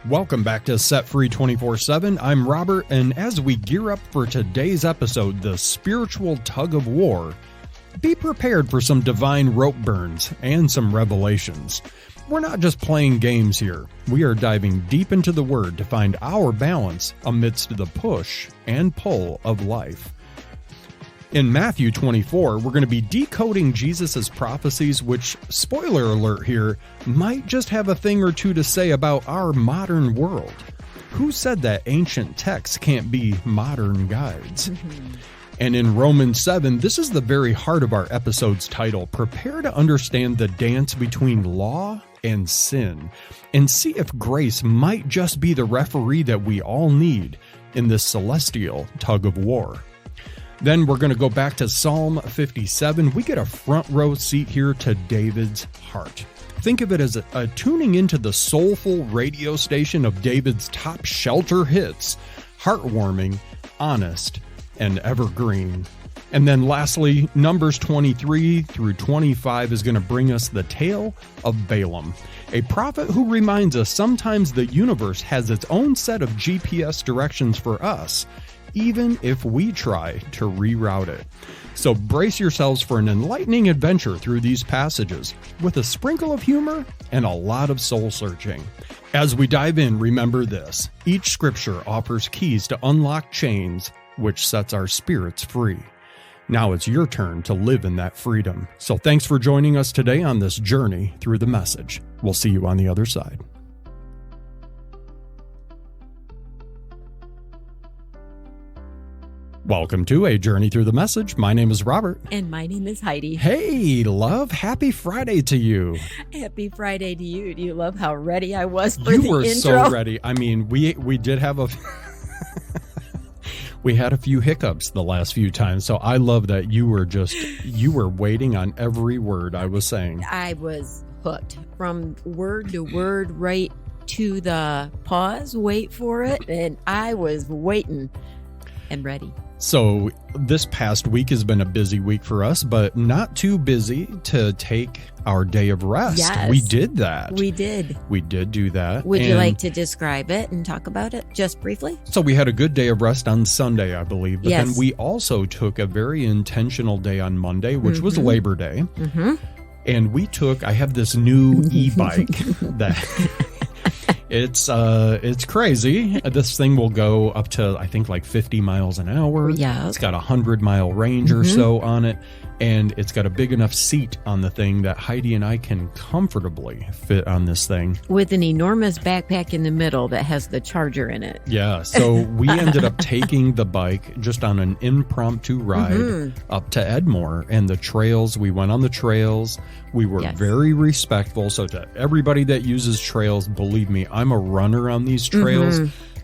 Welcome back to Set Free 24/7. I'm Robert, and as we gear up for today's episode, the Spiritual Tug of War, be prepared for some divine rope burns and some revelations. We're not just playing games here. We are diving deep into the Word to find our balance amidst the push and pull of life. In Matthew 24, we're going to be decoding Jesus' prophecies, which, spoiler alert here, might just have a thing or two to say about our modern world. Who said that ancient texts can't be modern guides? And in Romans 7, this is the very heart of our episode's title, Prepare to Understand the Dance Between Law and Sin, and see if grace might just be the referee that we all need in this celestial tug of war. Then we're going to go back to Psalm 57. We get a front row seat here to David's heart. Think of it as a tuning into the soulful radio station of David's top shelter hits, heartwarming, honest, and evergreen. And then lastly, Numbers 23 through 25 is going to bring us the tale of Balaam, a prophet who reminds us sometimes the universe has its own set of GPS directions for us, even if we try to reroute it. So brace yourselves for an enlightening adventure through these passages with a sprinkle of humor and a lot of soul searching. As we dive in, remember this: each scripture offers keys to unlock chains, which sets our spirits free. Now it's your turn to live in that freedom. So thanks for joining us today on this journey through the message. We'll see you on the other side. Welcome to A Journey Through the Message. My name is Robert. And my name is Heidi. Hey, love. Happy Friday to you. Happy Friday to you. Do you love how ready I was for the intro? You were intro? So ready. I mean, we did have a... we had a few hiccups the last few times, so I love that you were waiting on every word I was saying. I was hooked from word to word, right to the pause, wait for it, and I was waiting and ready. So this past week has been a busy week for us, but not too busy to take our day of rest. Yes, we did that. We did. We did do that. Would you like to describe it and talk about it just briefly? So we had a good day of rest on Sunday, I believe. But yes, then we also took a very intentional day on Monday, which was Labor Day. And I have this new e-bike that... It's crazy. This thing will go up to, I think, like 50 miles an hour. Yeah. It's got a 100-mile range or so on it. And it's got a big enough seat on the thing that Heidi and I can comfortably fit on this thing. With an enormous backpack in the middle that has the charger in it. Yeah. So we ended up taking the bike just on an impromptu ride up to Edmore. And the trails, we went on the trails. We were very respectful. So to everybody that uses trails, believe me, I'm a runner on these trails.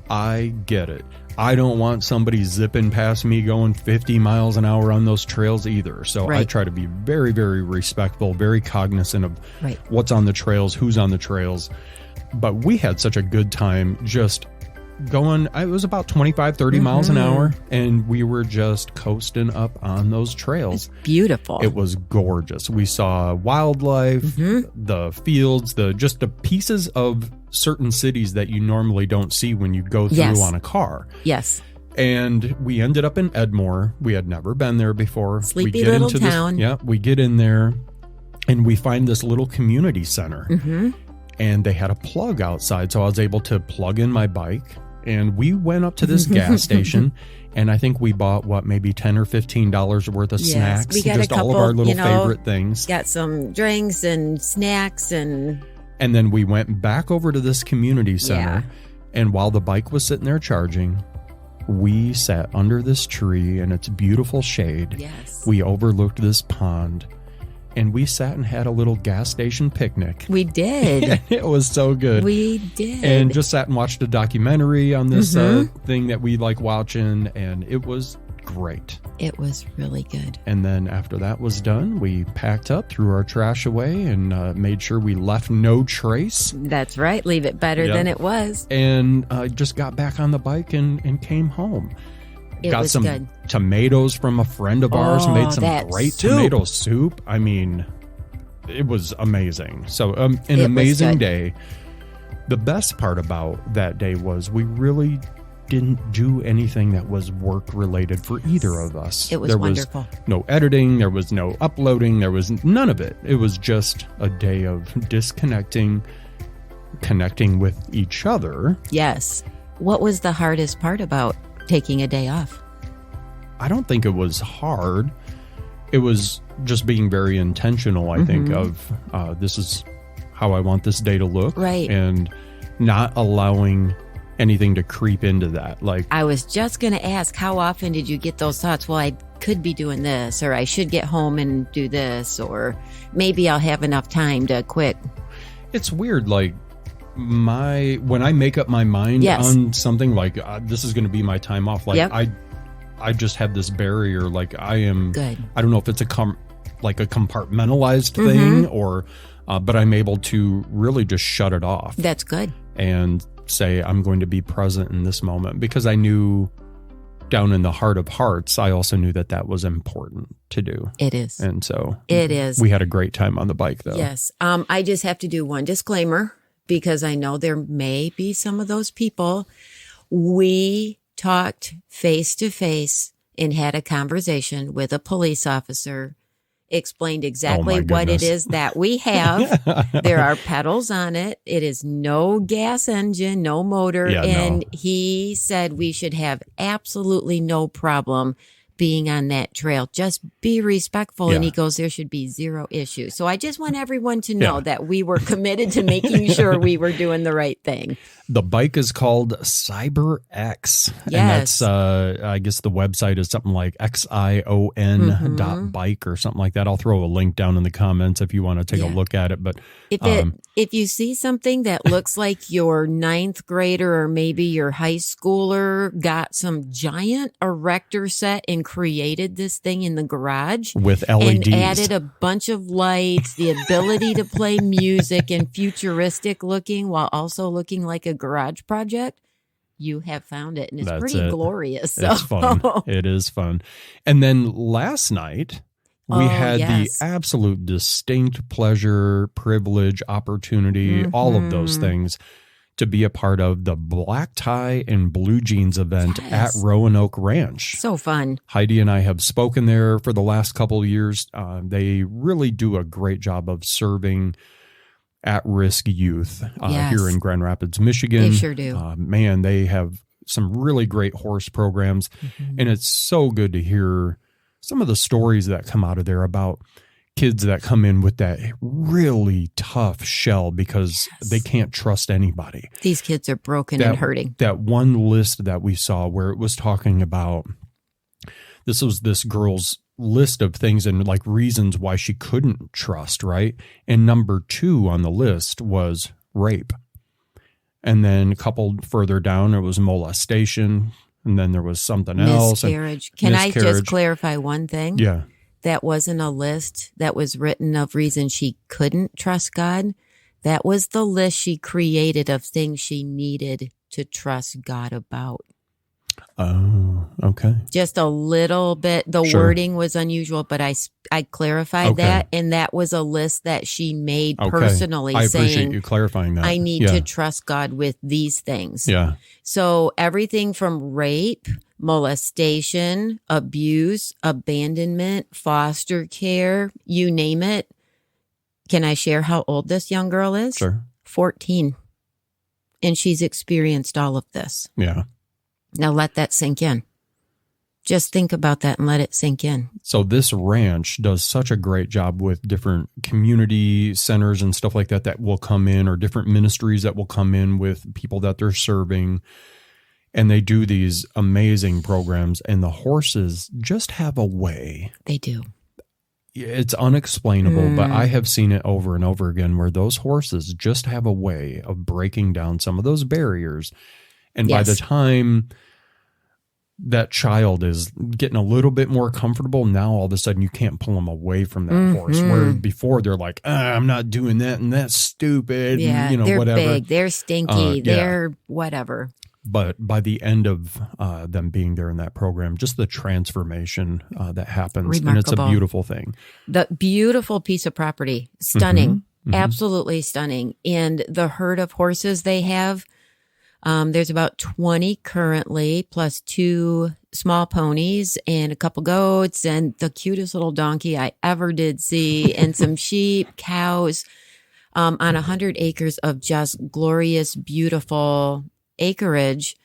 I get it. I don't want somebody zipping past me going 50 miles an hour on those trails either. So I try to be very, very respectful, very cognizant of what's on the trails, who's on the trails. But we had such a good time just going. It was about 25, 30 miles an hour, and we were just coasting up on those trails. It's beautiful. It was gorgeous. We saw wildlife, the fields, just the pieces of certain cities that you normally don't see when you go through on a car. Yes. And we ended up in Edmore. We had never been there before. Sleepy little town. We get in there and we find this little community center. And they had a plug outside, so I was able to plug in my bike. And we went up to this gas station, and I think we bought, maybe $10 or $15 worth of snacks. We got just a couple, all of our little favorite things. Got some drinks and snacks and then we went back over to this community center, and while the bike was sitting there charging, we sat under this tree in its beautiful shade. Yes. We overlooked this pond, and we sat and had a little gas station picnic. We did. It was so good. We did. And just sat and watched a documentary on this thing that we like watching, and it was great. It was really good. And then after that was done, we packed up, threw our trash away, and made sure we left no trace. That's right. Leave it better than it was. And just got back on the bike and came home. Got some good. Tomatoes from a friend of ours, made some great tomato soup. I mean, it was amazing. So an amazing day. The best part about that day was we really didn't do anything that was work related for either of us. It was wonderful. There was no editing, there was no uploading, there was none of it. It was just a day of disconnecting, connecting with each other. Yes. What was the hardest part about taking a day off? I don't think it was hard. It was just being very intentional, I think, of this is how I want this day to look. Right. And not allowing anything to creep into that. Like, I was just going to ask, how often did you get those thoughts? Well, I could be doing this, or I should get home and do this, or maybe I'll have enough time to quit. It's weird. Like, when I make up my mind on something, like this is going to be my time off. Like, I just have this barrier. Like, I am good. I don't know if it's a compartmentalized thing or, but I'm able to really just shut it off. That's good. And say, I'm going to be present in this moment, because I knew down in the heart of hearts, I also knew that that was important to do. It is. And so it is. We had a great time on the bike, though. Yes. I just have to do one disclaimer, because I know there may be some of those people. We talked face to face and had a conversation with a police officer, explained exactly what it is that we have. There are pedals on it. It is no gas engine, no motor. He said we should have absolutely no problem being on that trail. Just be respectful. And he goes, there should be zero issue. So I just want everyone to know that we were committed to making sure we were doing the right thing. The bike is called CyberX. Yes. And that's, I guess the website is something like xion.bike or something like that. I'll throw a link down in the comments if you want to take a look at it. But if you see something that looks like your 9th grader or maybe your high schooler got some giant erector set and created this thing in the garage with LEDs and added a bunch of lights, the ability to play music and futuristic looking while also looking like a garage project, you have found it. And it's pretty glorious. So. It's fun. It is fun. And then last night, we had the absolute distinct pleasure, privilege, opportunity, all of those things to be a part of the black tie and blue jeans event at Roanoke Ranch. So fun. Heidi and I have spoken there for the last couple of years. They really do a great job of serving at-risk youth here in Grand Rapids, Michigan. They sure do. Man, they have some really great horse programs. And it's so good to hear some of the stories that come out of there about kids that come in with that really tough shell because they can't trust anybody. These kids are broken and hurting. That one list that we saw where it was talking about, this was this girl's list of things and like reasons why she couldn't trust, right? And number 2 on the list was rape. And then a couple further down, it was molestation. And then there was something else. Miscarriage. Can I just clarify one thing? Yeah. That wasn't a list that was written of reasons she couldn't trust God. That was the list she created of things she needed to trust God about. Oh, okay. Just a little bit. The wording was unusual, but I clarified that. And that was a list that she made personally. I appreciate you clarifying that. I need to trust God with these things. Yeah. So everything from rape, molestation, abuse, abandonment, foster care, you name it. Can I share how old this young girl is? Sure. 14. And she's experienced all of this. Yeah. Now let that sink in. Just think about that and let it sink in. So this ranch does such a great job with different community centers and stuff like that that will come in, or different ministries that will come in with people that they're serving. And they do these amazing programs, and the horses just have a way. They do. It's unexplainable, but I have seen it over and over again where those horses just have a way of breaking down some of those barriers. And by the time that child is getting a little bit more comfortable, now all of a sudden you can't pull them away from that horse. Where before they're like, I'm not doing that, and that's stupid. Yeah, and, they're whatever. Big, they're stinky, they're whatever. But by the end of them being there in that program, just the transformation that happens, Remarkable. And it's a beautiful thing. The beautiful piece of property, stunning. Absolutely stunning. And the herd of horses they have, there's about 20 currently, plus 2 small ponies and a couple goats and the cutest little donkey I ever did see, and some sheep, cows, on 100 acres of just glorious, beautiful acreage,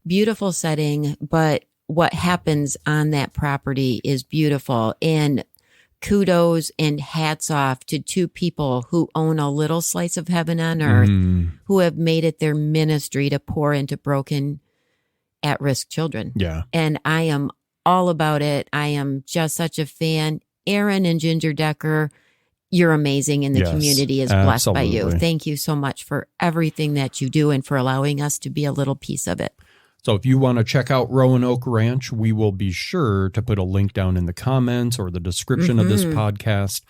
beautiful setting. But what happens on that property is beautiful. And kudos and hats off to 2 people who own a little slice of heaven on earth, who have made it their ministry to pour into broken, at-risk children. Yeah. And I am all about it. I am just such a fan. Aaron and Ginger Decker, you're amazing, and the community is blessed by you. Thank you so much for everything that you do and for allowing us to be a little piece of it. So if you want to check out Roanoke Ranch, we will be sure to put a link down in the comments or the description of this podcast.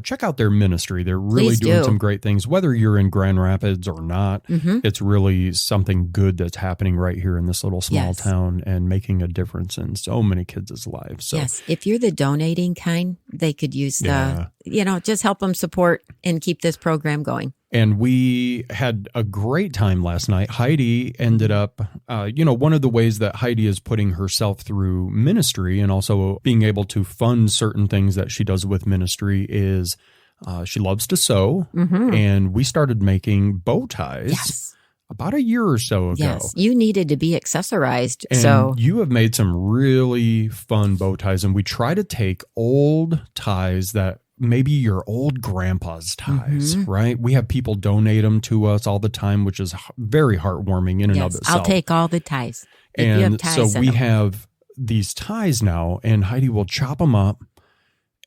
Check out their ministry. They're really doing some great things, whether you're in Grand Rapids or not. It's really something good that's happening right here in this little small town and making a difference in so many kids' lives. So, yes, if you're the donating kind, they could use just help them support and keep this program going. And we had a great time last night. Heidi ended up, one of the ways that Heidi is putting herself through ministry and also being able to fund certain things that she does with ministry is she loves to sew. And we started making bow ties about a year or so ago. Yes, you needed to be accessorized. And so you have made some really fun bow ties. And we try to take old ties that maybe your old grandpa's ties, right? We have people donate them to us all the time, which is very heartwarming in and of itself. I'll take all the ties. If and you have ties, so we have these ties now, and Heidi will chop them up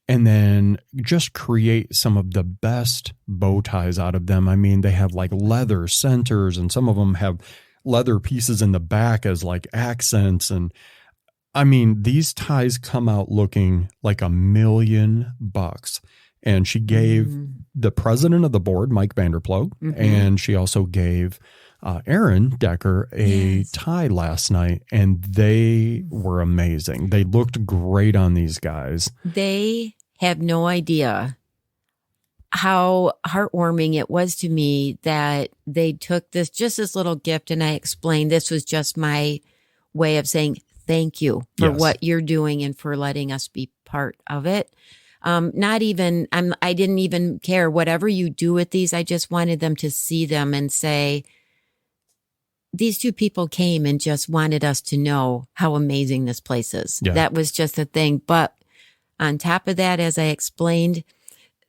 and then just create some of the best bow ties out of them. I mean, they have like leather centers, and some of them have leather pieces in the back as like accents. And I mean, these ties come out looking like $1 million. And she gave the president of the board, Mike Vanderploeg, and she also gave Aaron Decker a tie last night, and they were amazing. They looked great on these guys. They have no idea how heartwarming it was to me that they took this little gift, and I explained this was just my way of saying thank you for what you're doing and for letting us be part of it. I didn't even care whatever you do with these. I just wanted them to see them and say, these 2 people came and just wanted us to know how amazing this place is. Yeah. That was just the thing. But on top of that, as I explained,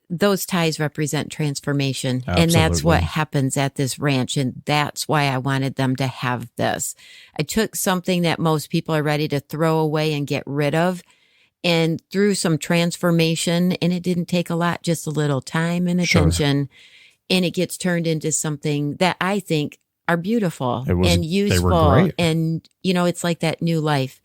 those ties represent transformation. Absolutely. And that's what happens at this ranch. And that's why I wanted them to have this. I took something that most people are ready to throw away and get rid of, and through some transformation, and it didn't take a lot, just a little time and attention, and it gets turned into something that I think are beautiful and useful. And, it's like that new life.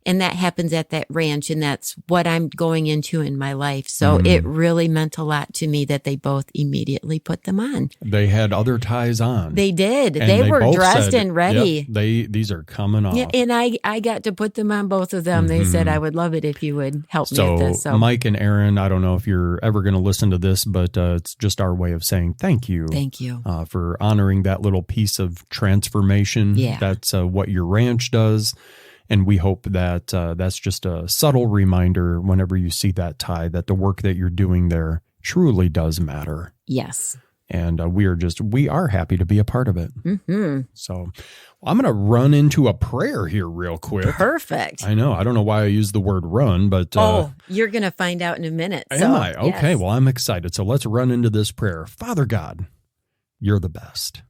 And that happens at that ranch, and that's what I'm going into in my life. So it really meant a lot to me that they both immediately put them on. They had other ties on. They did. They were dressed and ready. Yep, these are coming off. Yeah, and I got to put them on, both of them. They said, I would love it if you would help me with this. So Mike and Aaron, I don't know if you're ever going to listen to this, but it's just our way of saying thank you. Thank you. For honoring that little piece of transformation. Yeah. That's what your ranch does. And we hope that that's just a subtle reminder whenever you see that tie, that the work that you're doing there truly does matter. Yes. And we are happy to be a part of it. So I'm going to run into a prayer here real quick. Perfect. I know. I don't know why I use the word run, but... you're going to find out in a minute. Am I? Okay, well, I'm excited. So let's run into this prayer. Father God, you're the best.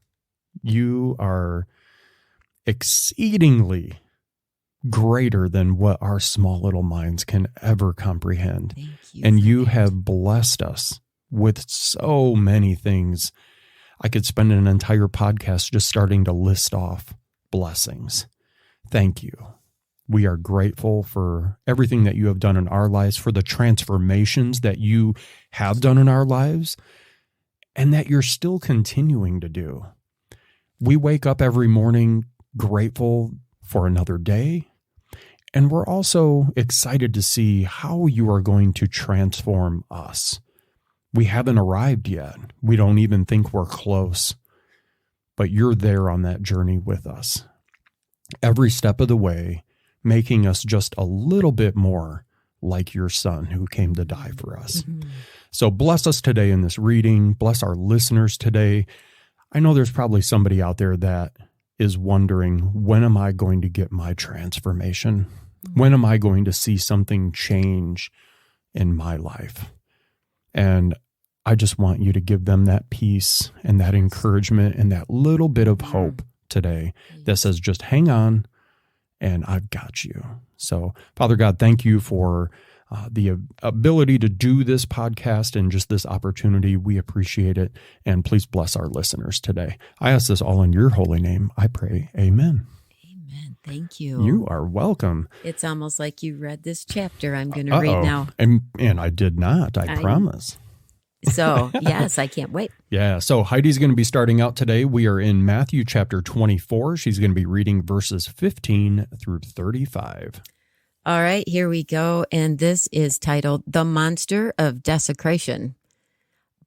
You are exceedingly greater than what our small little minds can ever comprehend. Thank you. And you have blessed us with so many things. I could spend an entire podcast just starting to list off blessings. Thank you. We are grateful for everything that you have done in our lives, for the transformations that you have done in our lives, and that you're still continuing to do. We wake up every morning grateful for another day, and we're also excited to see how you are going to transform us. We haven't arrived yet. We don't even think we're close. But you're there on that journey with us. Every step of the way, making us just a little bit more like your son who came to die for us. Mm-hmm. So bless us today in this reading. Bless our listeners today. I know there's probably somebody out there that is wondering, when am I going to get my transformation? When am I going to see something change in my life? And I just want you to give them that peace and that encouragement and that little bit of hope today that says, just hang on and I've got you. So, Father God, thank you for the ability to do this podcast and just this opportunity. We appreciate it. And please bless our listeners today. I ask this all in your holy name. I pray. Amen. Amen. Thank you. You are welcome. It's almost like you read this chapter I'm going to read now. And I did not, I promise. So, yes, I can't wait. Yeah, so Heidi's going to be starting out today. We are in Matthew chapter 24. She's going to be reading verses 15 through 35. All right, here we go. And this is titled, The Monster of Desecration.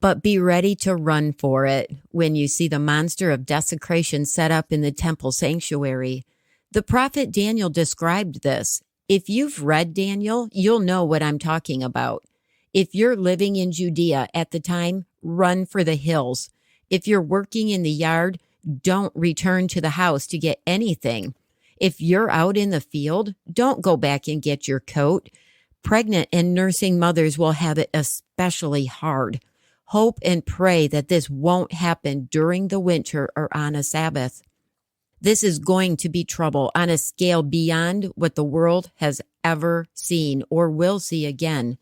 But be ready to run for it when you see the monster of desecration set up in the temple sanctuary. The prophet Daniel described this. If you've read Daniel, you'll know what I'm talking about. If you're living in Judea at the time, run for the hills. If you're working in the yard, don't return to the house to get anything. If you're out in the field, don't go back and get your coat. Pregnant and nursing mothers will have it especially hard. Hope and pray that this won't happen during the winter or on a Sabbath. This is going to be trouble on a scale beyond what the world has ever seen or will see again.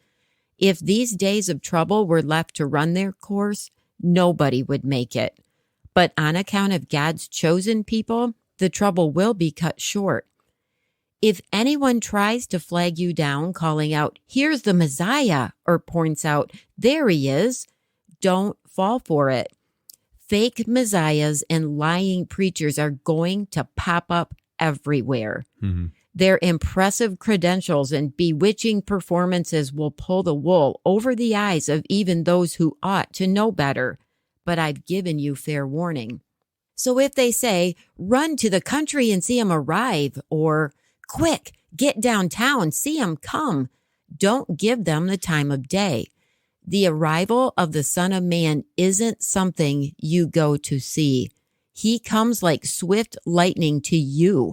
If these days of trouble were left to run their course, nobody would make it. But on account of God's chosen people, the trouble will be cut short. If anyone tries to flag you down, calling out, "Here's the Messiah," or points out, "There he is," don't fall for it. Fake messiahs and lying preachers are going to pop up everywhere. Mm-hmm. Their impressive credentials and bewitching performances will pull the wool over the eyes of even those who ought to know better. But I've given you fair warning. So if they say, "Run to the country and see him arrive," or "Quick, get downtown, see him come," don't give them the time of day. The arrival of the Son of Man isn't something you go to see. He comes like swift lightning to you.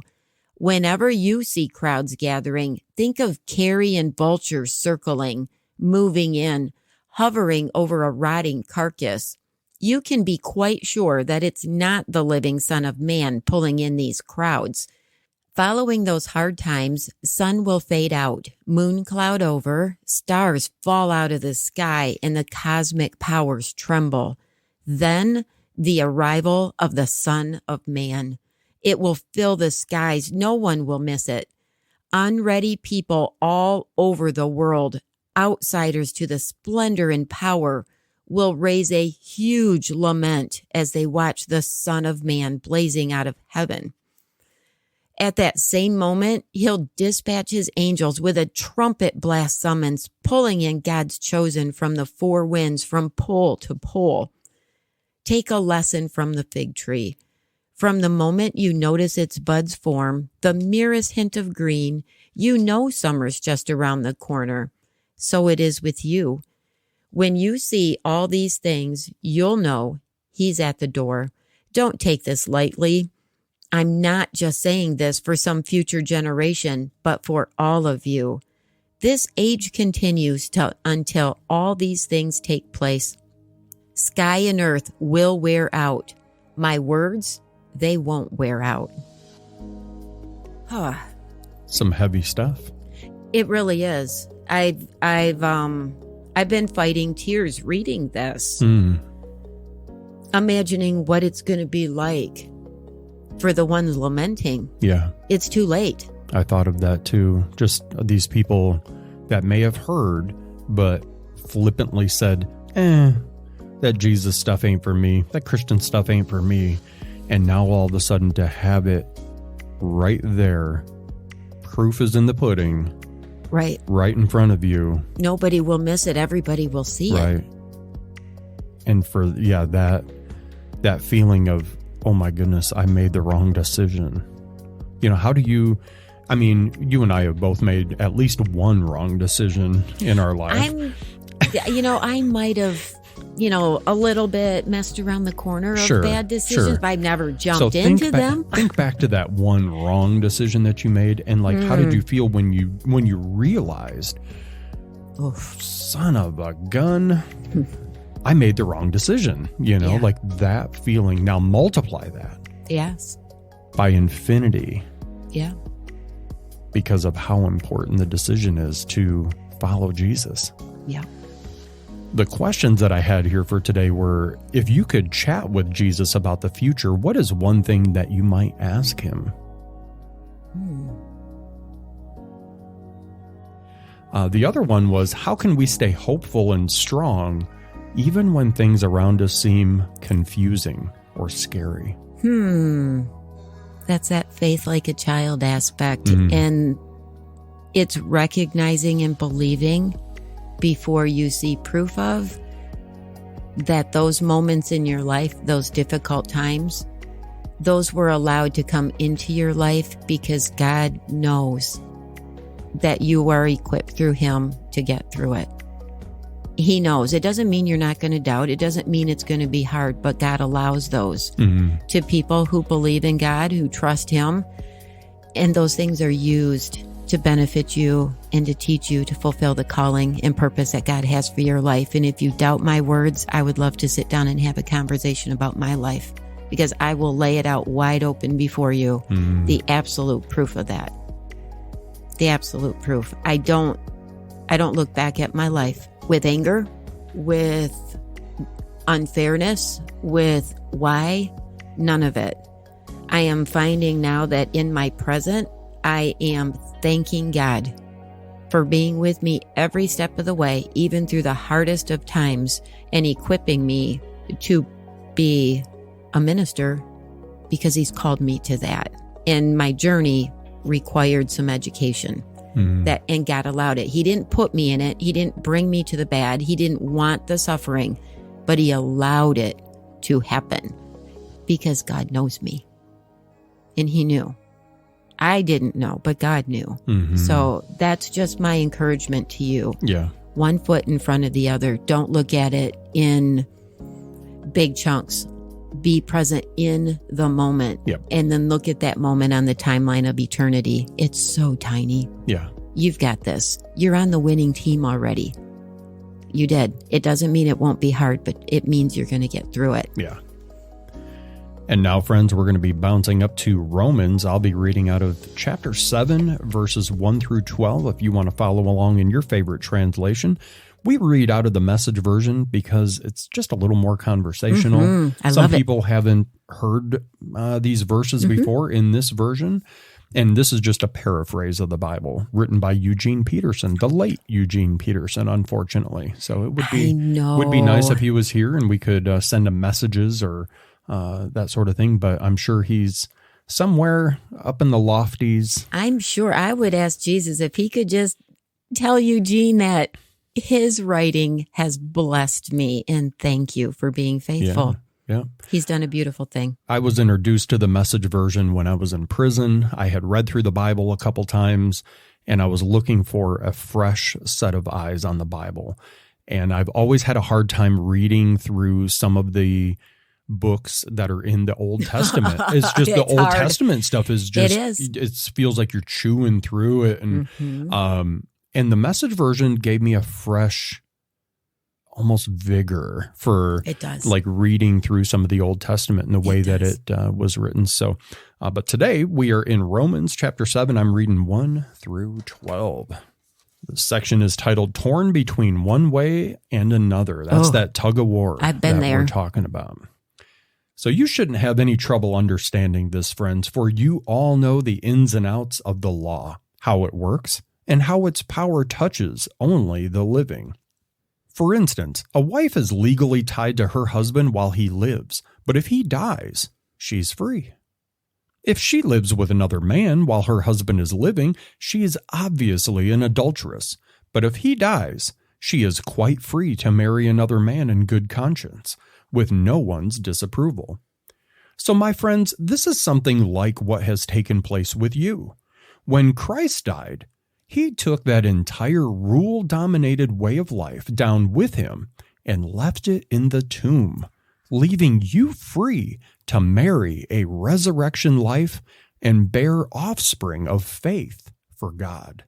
Whenever you see crowds gathering, think of carrion vultures circling, moving in, hovering over a rotting carcass. You can be quite sure that it's not the living Son of Man pulling in these crowds. Following those hard times, sun will fade out, moon cloud over, stars fall out of the sky, and the cosmic powers tremble. Then the arrival of the Son of Man. It will fill the skies. No one will miss it. Unready people all over the world, outsiders to the splendor and power, will raise a huge lament as they watch the Son of Man blazing out of heaven. At that same moment, he'll dispatch his angels with a trumpet blast summons, pulling in God's chosen from the four winds, from pole to pole. Take a lesson from the fig tree. From the moment you notice its buds form, the merest hint of green, you know summer's just around the corner. So it is with you. When you see all these things, you'll know he's at the door. Don't take this lightly. I'm not just saying this for some future generation, but for all of you. This age continues until all these things take place. Sky and earth will wear out. My words, they won't wear out. Some heavy stuff. It really is. I've been fighting tears reading this. Imagining what it's going to be like for the ones lamenting. Yeah. It's too late. I thought of that too. Just these people that may have heard, but flippantly said, that Jesus stuff ain't for me. That Christian stuff ain't for me. And now all of a sudden to have it right there, proof is in the pudding. Right. Right in front of you. Nobody will miss it. Everybody will see it. Right. And for, that feeling of, oh my goodness, I made the wrong decision. How do you, you and I have both made at least one wrong decision in our life. I might have, a little bit messed around the corner of bad decisions, but I've never jumped into them. Think back to that one wrong decision that you made, and how did you feel when you realized, son of a gun, I made the wrong decision, that feeling. Now multiply that. Yes. By infinity. Yeah. Because of how important the decision is to follow Jesus. Yeah. The questions that I had here for today were, if you could chat with Jesus about the future, what is one thing that you might ask him? The other one was, how can we stay hopeful and strong even when things around us seem confusing or scary? That's that faith like a child aspect. And it's recognizing and believing before you see proof of that those moments in your life, those difficult times, those were allowed to come into your life because God knows that you are equipped through him to get through it. He knows. It doesn't mean you're not going to doubt. It doesn't mean it's going to be hard, but God allows those to people who believe in God, who trust him. And those things are used to benefit you and to teach you to fulfill the calling and purpose that God has for your life. And if you doubt my words, I would love to sit down and have a conversation about my life, because I will lay it out wide open before you. The absolute proof of that. The absolute proof. I don't look back at my life with anger, with unfairness, with why, none of it. I am finding now that in my present, I am thanking God for being with me every step of the way, even through the hardest of times, and equipping me to be a minister because he's called me to that. And my journey required some education. And God allowed it. He didn't put me in it. He didn't bring me to the bad. He didn't want the suffering, but he allowed it to happen because God knows me. And he knew. I didn't know, but God knew. So that's just my encouragement to you. Yeah. One foot in front of the other. Don't look at it in big chunks. Be present in the moment. Yep. And then look at that moment on the timeline of eternity. It's so tiny. Yeah. You've got this. You're on the winning team already. You did. It doesn't mean it won't be hard, but it means you're going to get through it. Yeah. And now, friends, we're going to be bouncing up to Romans. I'll be reading out of chapter 7, verses 1 through 12, if you want to follow along in your favorite translation. We read out of the Message version because it's just a little more conversational. Some people haven't heard these verses before in this version. And this is just a paraphrase of the Bible written by Eugene Peterson, the late Eugene Peterson, unfortunately. So it would be nice if he was here and we could send him messages or that sort of thing. But I'm sure he's somewhere up in the lofties. I'm sure I would ask Jesus if he could just tell Eugene that his writing has blessed me, and thank you for being faithful. Yeah. He's done a beautiful thing. I was introduced to the Message version when I was in prison. I had read through the Bible a couple times, and I was looking for a fresh set of eyes on the Bible. And I've always had a hard time reading through some of the books that are in the Old Testament. It's just the Old Testament stuff is just, it feels like you're chewing through it. And, and the Message version gave me a fresh, almost vigor for like reading through some of the Old Testament and the way that it was written. So, but today we are in Romans chapter 7. I'm reading 1 through 12. The section is titled Torn Between One Way and Another. That's that tug of war I've been there. We're talking about. So you shouldn't have any trouble understanding this, friends, for you all know the ins and outs of the law, how it works, and how its power touches only the living. For instance, a wife is legally tied to her husband while he lives, but if he dies, she's free. If she lives with another man while her husband is living, she is obviously an adulteress, but if he dies, she is quite free to marry another man in good conscience, with no one's disapproval. So, my friends, this is something like what has taken place with you. When Christ died, he took that entire rule-dominated way of life down with him and left it in the tomb, leaving you free to marry a resurrection life and bear offspring of faith for God.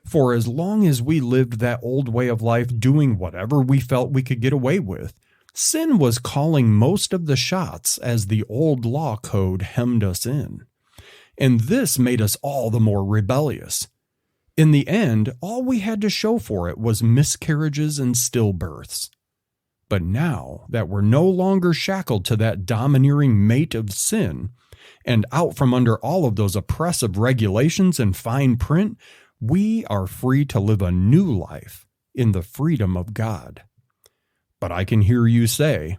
For as long as we lived that old way of life doing whatever we felt we could get away with, sin was calling most of the shots as the old law code hemmed us in. And this made us all the more rebellious. In the end, all we had to show for it was miscarriages and stillbirths. But now that we're no longer shackled to that domineering mate of sin, and out from under all of those oppressive regulations and fine print, we are free to live a new life in the freedom of God. But I can hear you say,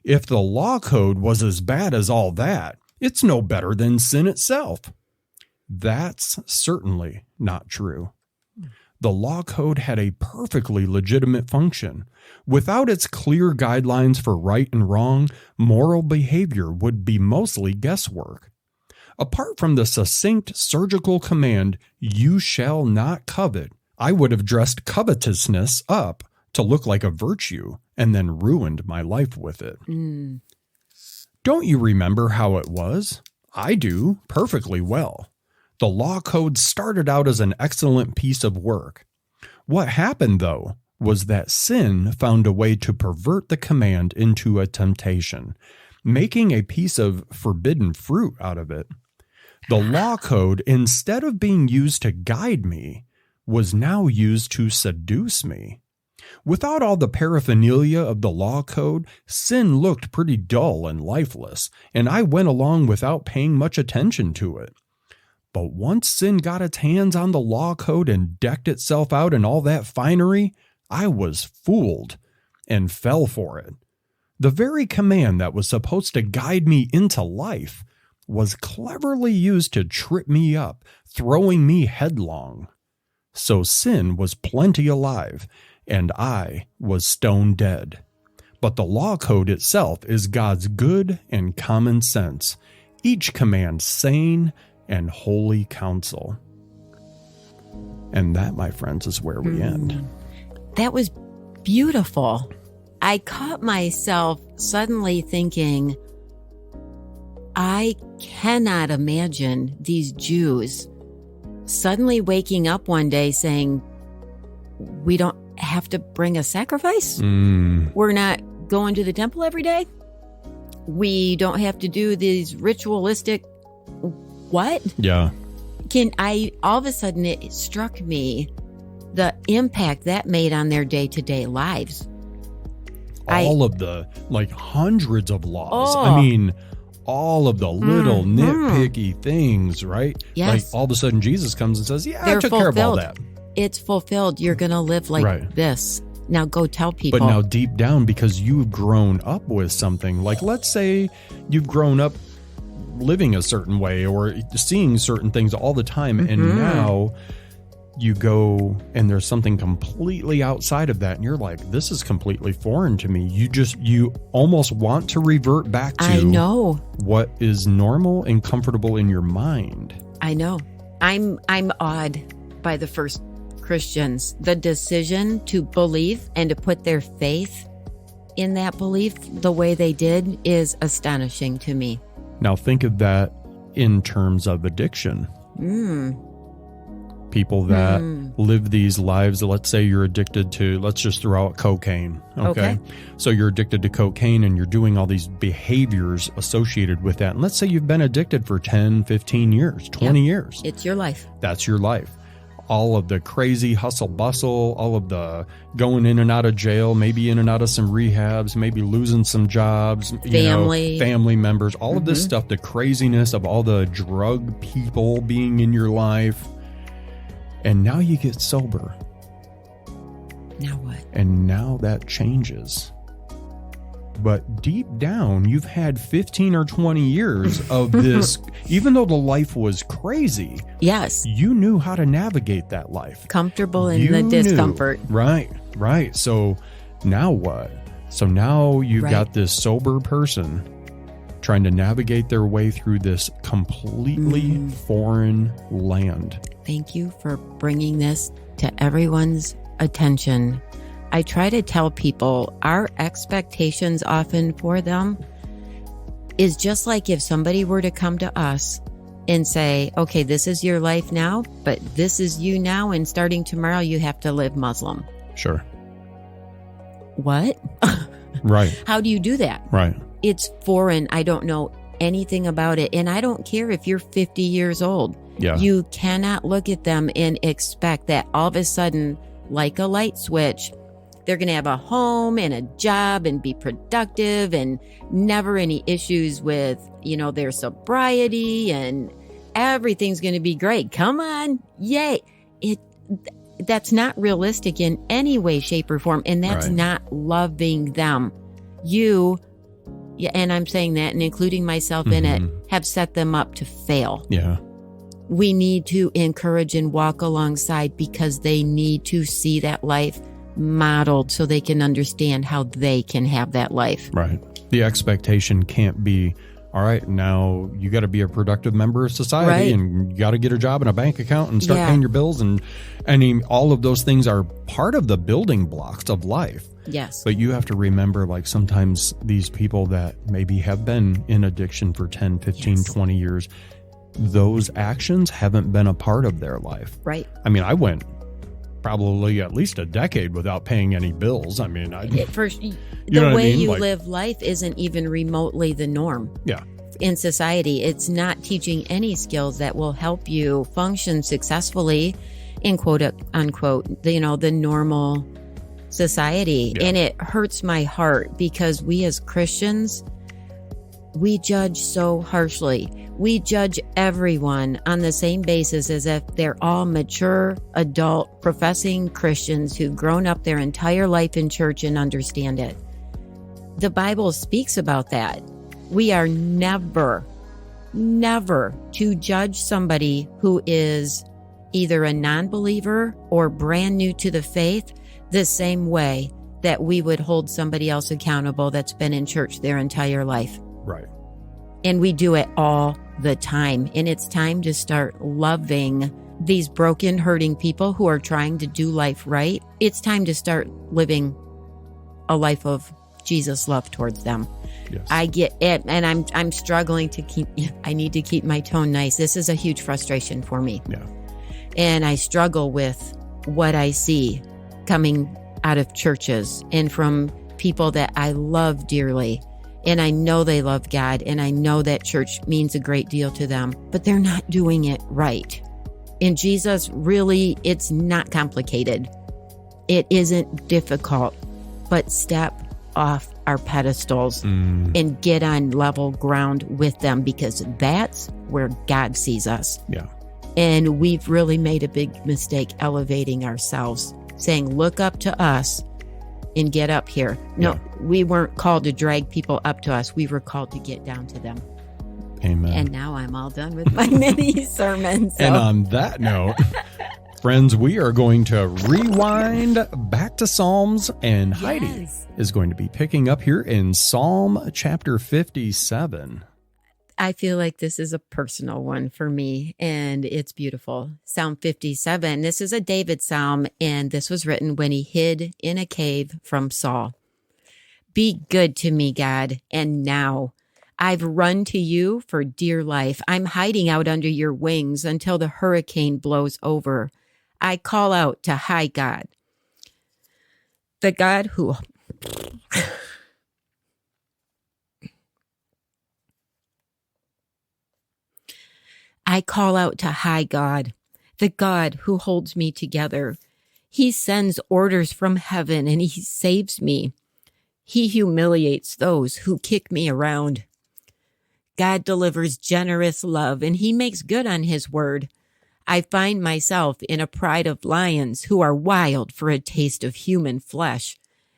if the law code was as bad as all that, it's no better than sin itself. That's certainly not true. The law code had a perfectly legitimate function. Without its clear guidelines for right and wrong, moral behavior would be mostly guesswork. Apart from the succinct surgical command, "You shall not covet," I would have dressed covetousness up to look like a virtue and then ruined my life with it. Don't you remember how it was? I do, perfectly well. The law code started out as an excellent piece of work. What happened, though, was that sin found a way to pervert the command into a temptation, making a piece of forbidden fruit out of it. The law code, instead of being used to guide me, was now used to seduce me. Without all the paraphernalia of the law code, sin looked pretty dull and lifeless, and I went along without paying much attention to it. But once sin got its hands on the law code and decked itself out in all that finery, I was fooled and fell for it. The very command that was supposed to guide me into life was cleverly used to trip me up, throwing me headlong. So sin was plenty alive, and I was stone dead. But the law code itself is God's good and common sense, each command sane and holy counsel. And that, my friends, is where we end. That was beautiful. I caught myself suddenly thinking, I cannot imagine these Jews suddenly waking up one day saying, we don't have to bring a sacrifice. We're not going to the temple every day. We don't have to do these ritualistic what? Yeah. All of a sudden it struck me the impact that made on their day-to-day lives. All of the, hundreds of laws. I mean, all of the little nitpicky things, right? Yes. All of a sudden Jesus comes and says, They're I took care of all that. It's fulfilled. You're going to live like this. Now go tell people. But now deep down, because you've grown up with something, let's say you've grown up living a certain way or seeing certain things all the time, and now you go and there's something completely outside of that, and you're like, this is completely foreign to me. You almost want to revert back to what is normal and comfortable in your mind. I know. I'm awed by the first Christians. The decision to believe and to put their faith in that belief the way they did is astonishing to me. Now think of that in terms of addiction. People that live these lives, let's say you're addicted to, let's just throw out cocaine. Okay. So you're addicted to cocaine and you're doing all these behaviors associated with that. And let's say you've been addicted for 10, 15 years, 20 years. It's your life. That's your life. All of the crazy hustle bustle, all of the going in and out of jail, maybe in and out of some rehabs, maybe losing some jobs, family members, all of this stuff, the craziness of all the drug people being in your life. And now you get sober. Now what? And now that changes. But deep down, you've had 15 or 20 years of this, even though the life was crazy. Yes. You knew how to navigate that life. Comfortable in the discomfort. Right. So now what? So now you've got this sober person trying to navigate their way through this completely foreign land. Thank you for bringing this to everyone's attention. I try to tell people our expectations often for them is just like if somebody were to come to us and say, okay, this is your life now, but this is you now, and starting tomorrow, you have to live Muslim. Sure. What? Right. How do you do that? Right. It's foreign. I don't know anything about it. And I don't care if you're 50 years old. Yeah. You cannot look at them and expect that all of a sudden, like a light switch, they're going to have a home and a job and be productive and never any issues with, their sobriety, and everything's going to be great. Come on. Yay. That's not realistic in any way, shape, or form. And that's not loving them. You, and I'm saying that and including myself in it, have set them up to fail. Yeah. We need to encourage and walk alongside because they need to see that life modeled so they can understand how they can have that life. Right. The expectation can't be, all right, now you got to be a productive member of society and you got to get a job and a bank account and start paying your bills. And all of those things are part of the building blocks of life. Yes. But you have to remember, like, sometimes these people that maybe have been in addiction for 10, 15, 20 years, those actions haven't been a part of their life. Right. I mean, I went probably at least a decade without paying any bills. I mean, the way you live life isn't even remotely the norm. Yeah. In society, it's not teaching any skills that will help you function successfully in quote unquote, the normal society. Yeah. And it hurts my heart because we as Christians, we judge so harshly. We judge everyone on the same basis as if they're all mature, adult, professing Christians who've grown up their entire life in church and understand it. The Bible speaks about that. We are never to judge somebody who is either a non-believer or brand new to the faith the same way that we would hold somebody else accountable that's been in church their entire life. Right. And we do it all the time. And it's time to start loving these broken, hurting people who are trying to do life right. It's time to start living a life of Jesus' love towards them. Yes. I get it. And I'm struggling I need to keep my tone nice. This is a huge frustration for me. Yeah. And I struggle with what I see coming out of churches and from people that I love dearly. And I know they love God, and I know that church means a great deal to them, but they're not doing it right. And Jesus, really, it's not complicated. It isn't difficult, but step off our pedestals and get on level ground with them, because that's where God sees us. Yeah. And we've really made a big mistake elevating ourselves, saying, look up to us and get up here. No, we weren't called to drag people up to us. We were called to get down to them. Amen. And now I'm all done with my mini sermon. So. And on that note, friends, we are going to rewind back to Psalms, and Heidi is going to be picking up here in Psalm chapter 57. I feel like this is a personal one for me, and it's beautiful. Psalm 57. This is a David psalm, and this was written when he hid in a cave from Saul. Be good to me, God, and now. I've run to you for dear life. I'm hiding out under your wings until the hurricane blows over. I call out to high God, the God who... I call out to high God, the God who holds me together. He sends orders from heaven and he saves me. He humiliates those who kick me around. God delivers generous love and he makes good on his word. I find myself in a pride of lions who are wild for a taste of human flesh.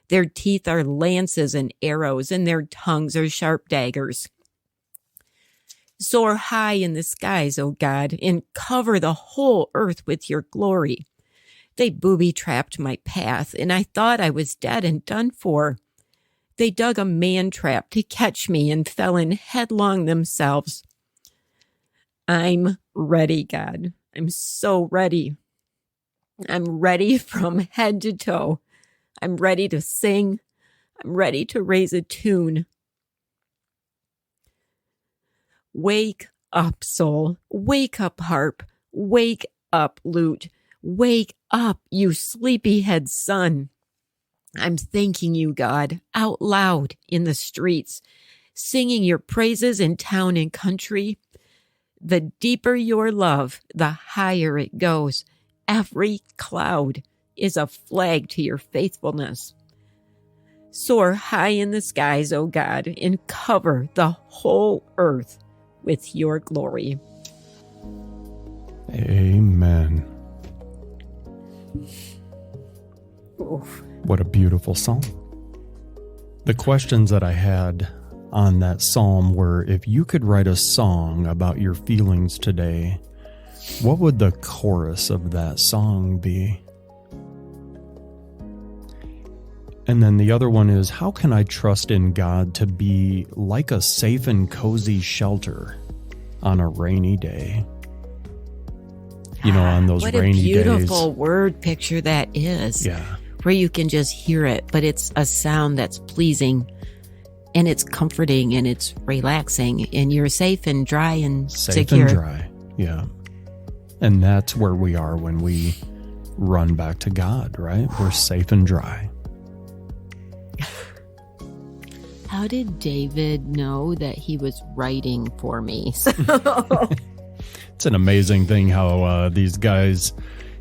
Their teeth are lances and arrows, and their tongues are sharp daggers. Soar high in the skies, O God, and cover the whole earth with your glory. They booby-trapped my path, and I thought I was dead and done for. They dug a man-trap to catch me and fell in headlong themselves. I'm ready, God. I'm so ready. I'm ready from head to toe. I'm ready to sing. I'm ready to raise a tune. Wake up, soul. Wake up, harp. Wake up, lute. Wake up, you sleepyhead sun. I'm thanking you, God, out loud in the streets, singing your praises in town and country. The deeper your love, the higher it goes. Every cloud is a flag to your faithfulness. Soar high in the skies, O God, and cover the whole earth with your glory. Amen. Oof. What a beautiful psalm. The questions that I had on that psalm were, if you could write a song about your feelings today, what would the chorus of that song be? And then the other one is, how can I trust in God to be like a safe and cozy shelter on a rainy day? You know, on those rainy days. What a beautiful word picture that is. Yeah. Where you can just hear it, but it's a sound that's pleasing, and it's comforting, and it's relaxing, and you're safe and dry and secure. Safe and dry, yeah. And that's where we are when we run back to God, right? We're safe and dry. How did David know that he was writing for me? It's an amazing thing how these guys,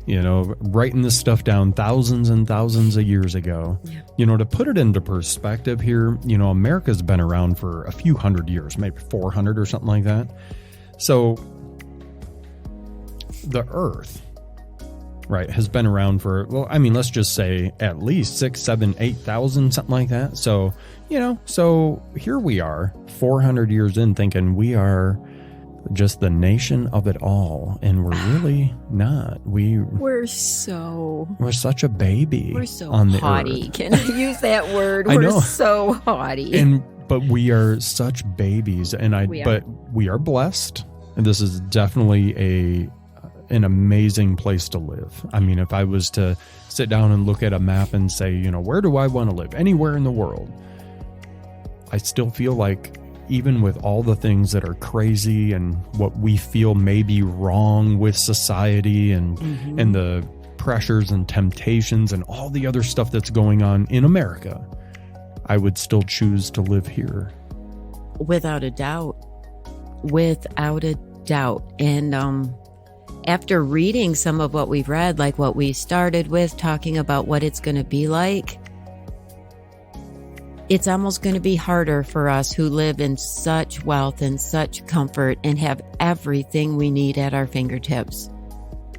you know, writing this stuff down thousands and thousands of years ago. Yeah. You know, to put it into perspective here, you know, America's been around for a few hundred years, maybe 400 or something like that. So the earth, right, has been around for, well, I mean, let's just say at least 6, 7, 8,000, something like that. So, you know, so here we are 400 years in thinking we are just the nation of it all, and we're really not. We're such a baby. We're so on the haughty. earth. Can I use that word? I know. We're so haughty. But we are such babies, but we are blessed, and this is definitely an amazing place to live. I mean, if I was to sit down and look at a map and say, you know, where do I want to live? Anywhere in the world. I still feel like, even with all the things that are crazy and what we feel may be wrong with society and the pressures and temptations and all the other stuff that's going on in America, I would still choose to live here. Without a doubt. Without a doubt. And after reading some of what we've read, like what we started with, talking about what it's going to be like, it's almost going to be harder for us who live in such wealth and such comfort and have everything we need at our fingertips.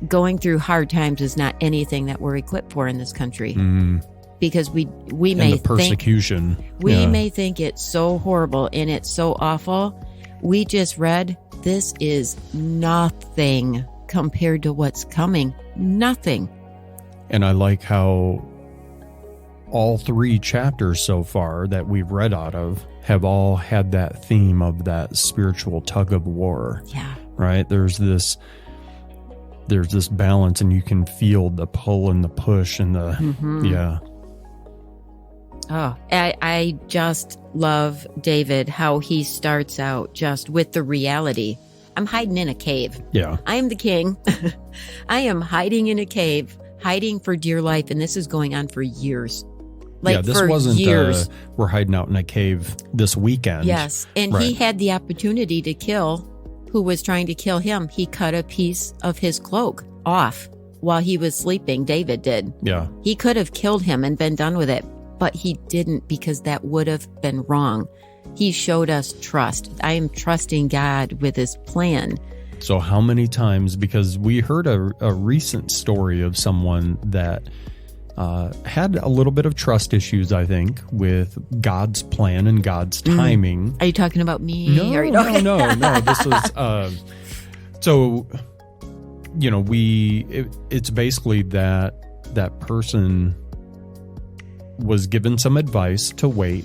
Going through hard times is not anything that we're equipped for in this country. Because we may the persecution. May think it's so horrible and it's so awful. We just read, this is nothing compared to what's coming. Nothing. And I like how all 3 chapters so far that we've read out of have all had that theme of that spiritual tug of war. Yeah. Right? There's this balance, and you can feel the pull and the push and the, yeah. Oh, I just love David, how he starts out just with the reality. I'm hiding in a cave. Yeah. I am the king. I am hiding in a cave, hiding for dear life. And this is going on for years. This wasn't years. We're hiding out in a cave this weekend. Yes. And he had the opportunity to kill who was trying to kill him. He cut a piece of his cloak off while he was sleeping. David did. Yeah. He could have killed him and been done with it, but he didn't, because that would have been wrong. He showed us trust. I am trusting God with his plan. So how many times, because we heard a recent story of someone that had a little bit of trust issues, I think, with God's plan and God's timing. Are you talking about me? No. This was so. It's basically that person was given some advice to wait,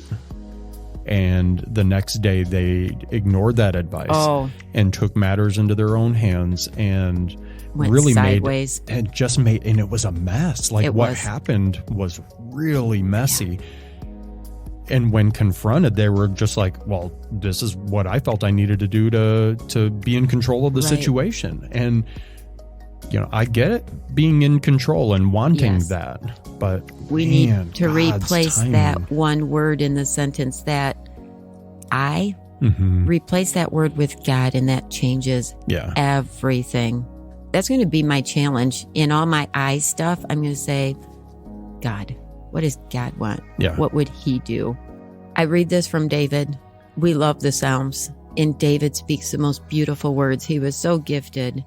and the next day they ignored that advice and took matters into their own hands and went really sideways. And it was a mess. What happened was really messy. Yeah. And when confronted, they were just like, well, this is what I felt I needed to do to be in control of the situation. And I get it, being in control and wanting that, but we need to replace that one word in the sentence that replace that word with God, and that changes everything. That's going to be my challenge. In all my I stuff, I'm going to say, God, what does God want? Yeah. What would he do? I read this from David. We love the Psalms, and David speaks the most beautiful words. He was so gifted.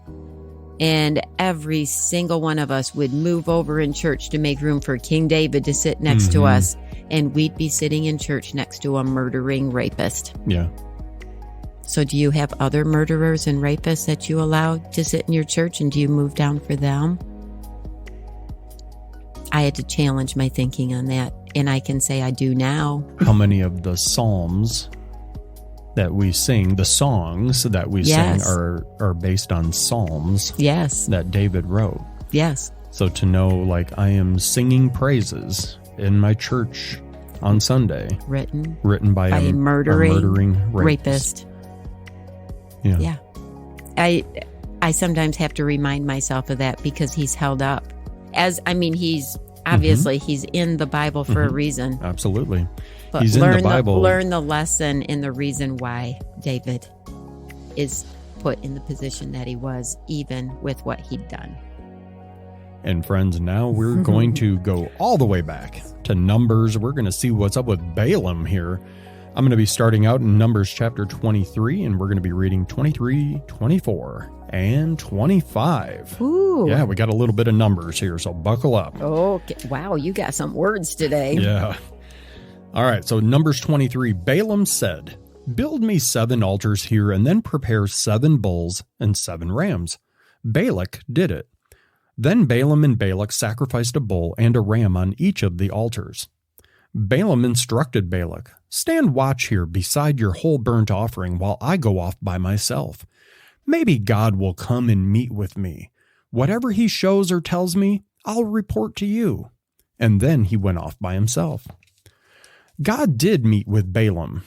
And every single one of us would move over in church to make room for King David to sit next to us. And we'd be sitting in church next to a murdering rapist. Yeah. So do you have other murderers and rapists that you allow to sit in your church, and do you move down for them? I had to challenge my thinking on that, and I can say I do now. How many of the Psalms that we sing, the songs that we sing are based on Psalms that David wrote? Yes. So to know, I am singing praises in my church on Sunday. Written by a murdering rapist. Yeah. I sometimes have to remind myself of that, because he's held up. He's obviously he's in the Bible for a reason. Absolutely. But he's in the Bible. Learn the lesson and the reason why David is put in the position that he was, even with what he'd done. And friends, now we're going to go all the way back to Numbers. We're going to see what's up with Balaam here. I'm going to be starting out in Numbers chapter 23, and we're going to be reading 23, 24, and 25. Ooh. Yeah, we got a little bit of Numbers here, so buckle up. Okay. Wow, you got some words today. Yeah. All right, so Numbers 23, Balaam said, "Build me 7 altars here, and then prepare 7 bulls and 7 rams." Balak did it. Then Balaam and Balak sacrificed a bull and a ram on each of the altars. Balaam instructed Balak, "Stand watch here beside your whole burnt offering while I go off by myself. Maybe God will come and meet with me. Whatever he shows or tells me, I'll report to you." And then he went off by himself. God did meet with Balaam.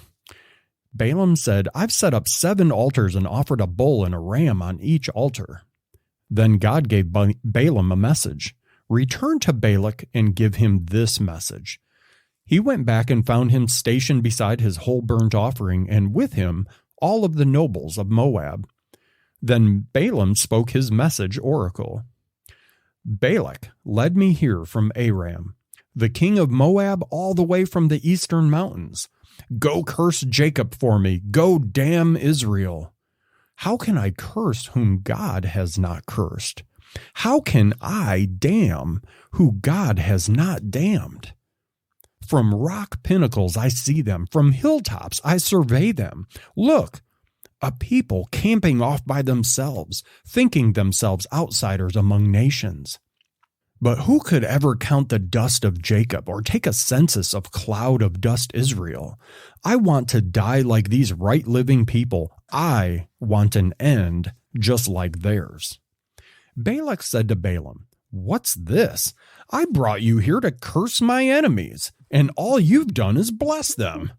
Balaam said, "I've set up 7 altars and offered a bull and a ram on each altar." Then God gave Balaam a message. "Return to Balak and give him this message." He went back and found him stationed beside his whole burnt offering, and with him all of the nobles of Moab. Then Balaam spoke his message oracle. "Balak led me here from Aram, the king of Moab, all the way from the eastern mountains. Go curse Jacob for me. Go damn Israel. How can I curse whom God has not cursed? How can I damn who God has not damned? From rock pinnacles I see them, from hilltops I survey them. Look, a people camping off by themselves, thinking themselves outsiders among nations. But who could ever count the dust of Jacob or take a census of cloud of dust Israel? I want to die like these right living people. I want an end just like theirs." Balak said to Balaam, "What's this? I brought you here to curse my enemies, and all you've done is bless them."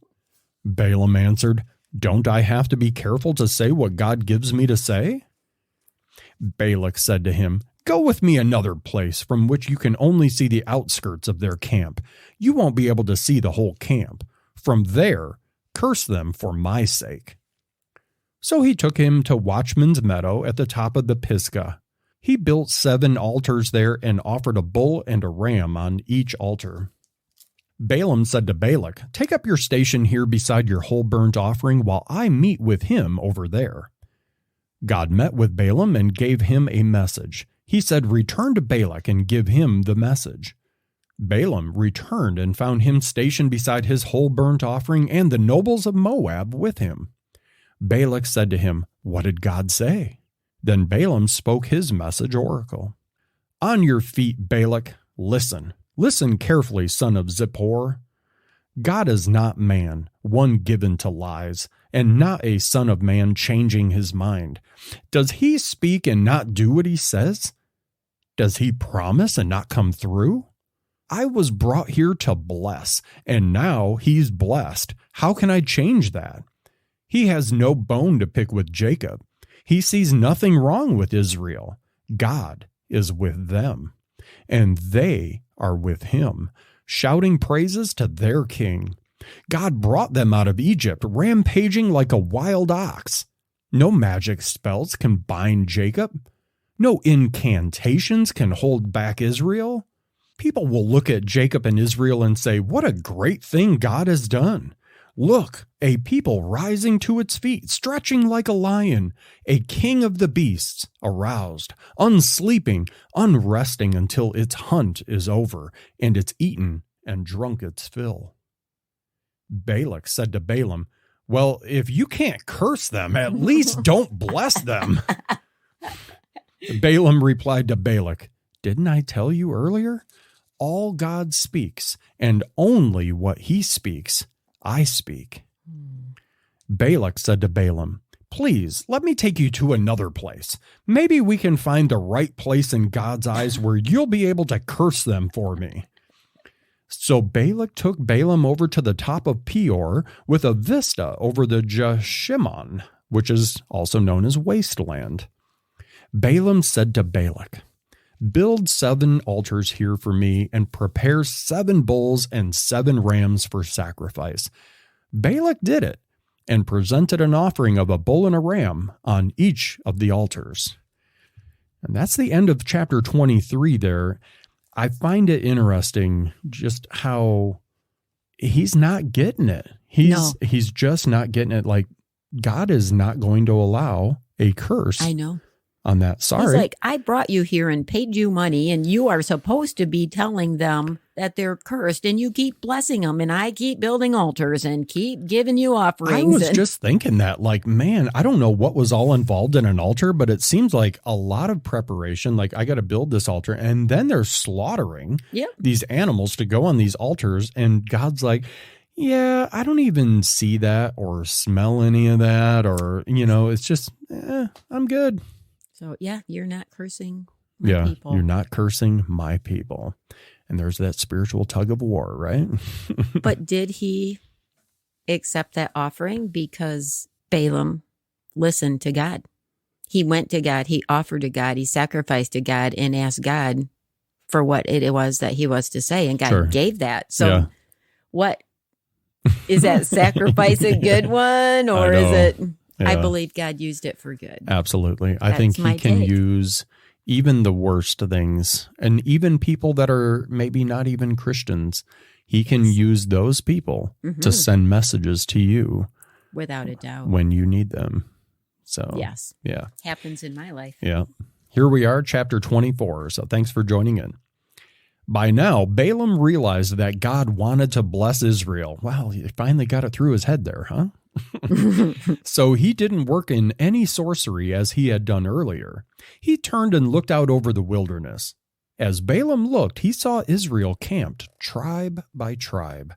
Balaam answered, "Don't I have to be careful to say what God gives me to say?" Balak said to him, "Go with me another place from which you can only see the outskirts of their camp. You won't be able to see the whole camp. From there, curse them for my sake." So he took him to Watchman's Meadow at the top of the Pisgah. He built 7 altars there and offered a bull and a ram on each altar. Balaam said to Balak, "Take up your station here beside your whole burnt offering while I meet with him over there." God met with Balaam and gave him a message. He said, "Return to Balak and give him the message." Balaam returned and found him stationed beside his whole burnt offering and the nobles of Moab with him. Balak said to him, "What did God say?" Then Balaam spoke his message oracle. "On your feet, Balak, listen. Listen carefully, son of Zippor. God is not man, one given to lies, and not a son of man changing his mind. Does he speak and not do what he says? Does he promise and not come through? I was brought here to bless, and now he's blessed. How can I change that? He has no bone to pick with Jacob. He sees nothing wrong with Israel. God is with them, and they are with him, shouting praises to their king. God brought them out of Egypt, rampaging like a wild ox. No magic spells can bind Jacob. No incantations can hold back Israel. People will look at Jacob and Israel and say, what a great thing God has done. Look, a people rising to its feet, stretching like a lion, a king of the beasts, aroused, unsleeping, unresting until its hunt is over, and it's eaten and drunk its fill. Balak said to Balaam, well, if you can't curse them, at least don't bless them. Balaam replied to Balak, didn't I tell you earlier? All God speaks, and only what he speaks, I speak. Balak said to Balaam, please, let me take you to another place. Maybe we can find the right place in God's eyes where you'll be able to curse them for me. So Balak took Balaam over to the top of Peor with a vista over the Jeshimon, which is also known as wasteland. Balaam said to Balak, build 7 altars here for me and prepare 7 bulls and 7 rams for sacrifice. Balak did it and presented an offering of a bull and a ram on each of the altars. And that's the end of chapter 23 there. I find it interesting just how he's not getting it. He's just not getting it. Like, God is not going to allow a curse. I know. On that. Sorry. He's like, I brought you here and paid you money, and you are supposed to be telling them that they're cursed, and you keep blessing them, and I keep building altars and keep giving you offerings. I was just thinking that, like, man, I don't know what was all involved in an altar, but it seems like a lot of preparation. Like, I got to build this altar, and then they're slaughtering these animals to go on these altars, and God's like, yeah, I don't even see that or smell any of that, or, it's just, I'm good. So, you're not cursing my people. You're not cursing my people. And there's that spiritual tug of war, right? But did he accept that offering? Because Balaam listened to God. He went to God. He offered to God. He sacrificed to God and asked God for what it was that he was to say. And God gave that. So what is that sacrifice a good one, or is it... Yeah. I believe God used it for good. Absolutely. I think he can use even the worst things, and even people that are maybe not even Christians. He can use those people to send messages to you. Without a doubt. When you need them. So, yes. Yeah. Happens in my life. Yeah. Here we are, chapter 24. So thanks for joining in. By now, Balaam realized that God wanted to bless Israel. Wow, he finally got it through his head there, huh? So he didn't work in any sorcery as he had done earlier. He turned and looked out over the wilderness. As Balaam looked, he saw Israel camped tribe by tribe.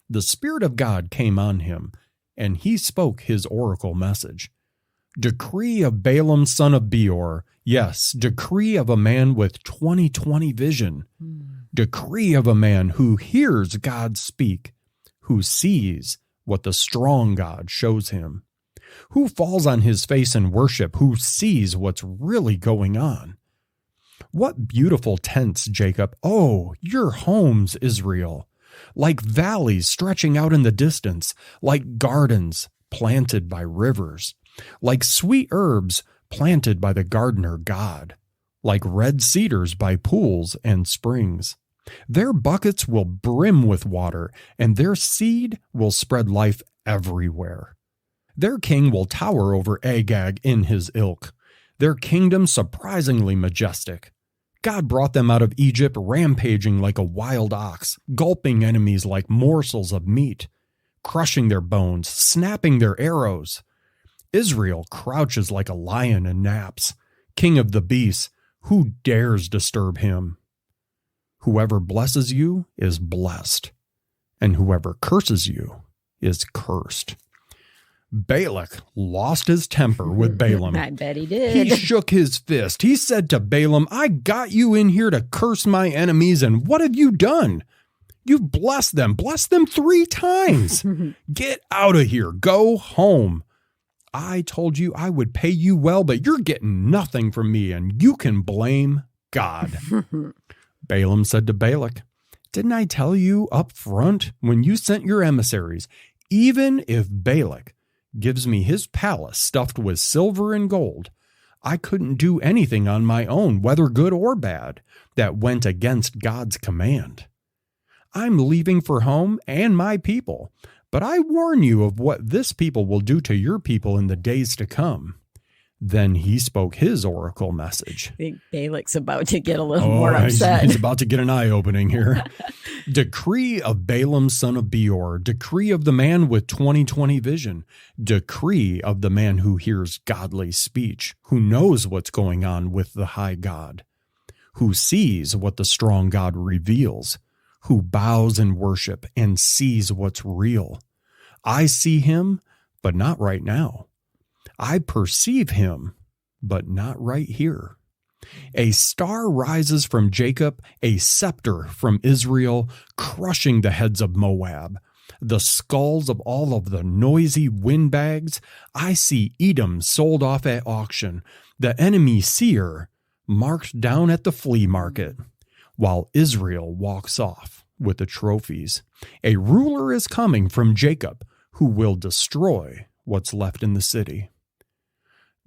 The Spirit of God came on him, and he spoke his oracle message. Decree of Balaam son of Beor, yes, decree of a man with 20/20 vision. Decree of a man who hears God speak, who sees what the strong God shows him, who falls on his face in worship, who sees what's really going on. What beautiful tents, Jacob. Oh, your homes, Israel, like valleys stretching out in the distance, like gardens planted by rivers, like sweet herbs planted by the gardener God, like red cedars by pools and springs. Their buckets will brim with water, and their seed will spread life everywhere. Their king will tower over Agag in his ilk, their kingdom surprisingly majestic. God brought them out of Egypt rampaging like a wild ox, gulping enemies like morsels of meat, crushing their bones, snapping their arrows. Israel crouches like a lion and naps, king of the beasts. Who dares disturb him? Whoever blesses you is blessed, and whoever curses you is cursed. Balak lost his temper with Balaam. I bet he did. He shook his fist. He said to Balaam, I got you in here to curse my enemies, and what have you done? You've blessed them 3 times. Get out of here. Go home. I told you I would pay you well, but you're getting nothing from me, and you can blame God. Balaam said to Balak, didn't I tell you up front when you sent your emissaries, even if Balak gives me his palace stuffed with silver and gold, I couldn't do anything on my own, whether good or bad, that went against God's command. I'm leaving for home and my people, but I warn you of what this people will do to your people in the days to come. Then he spoke his oracle message. I think Balak's about to get a little more upset. He's about to get an eye-opening here. Decree of Balaam, son of Beor. Decree of the man with 20/20 vision. Decree of the man who hears godly speech, who knows what's going on with the high God, who sees what the strong God reveals, who bows in worship and sees what's real. I see him, but not right now. I perceive him, but not right here. A star rises from Jacob, a scepter from Israel, crushing the heads of Moab, the skulls of all of the noisy windbags. I see Edom sold off at auction, the enemy seer marked down at the flea market, while Israel walks off with the trophies. A ruler is coming from Jacob who will destroy what's left in the city.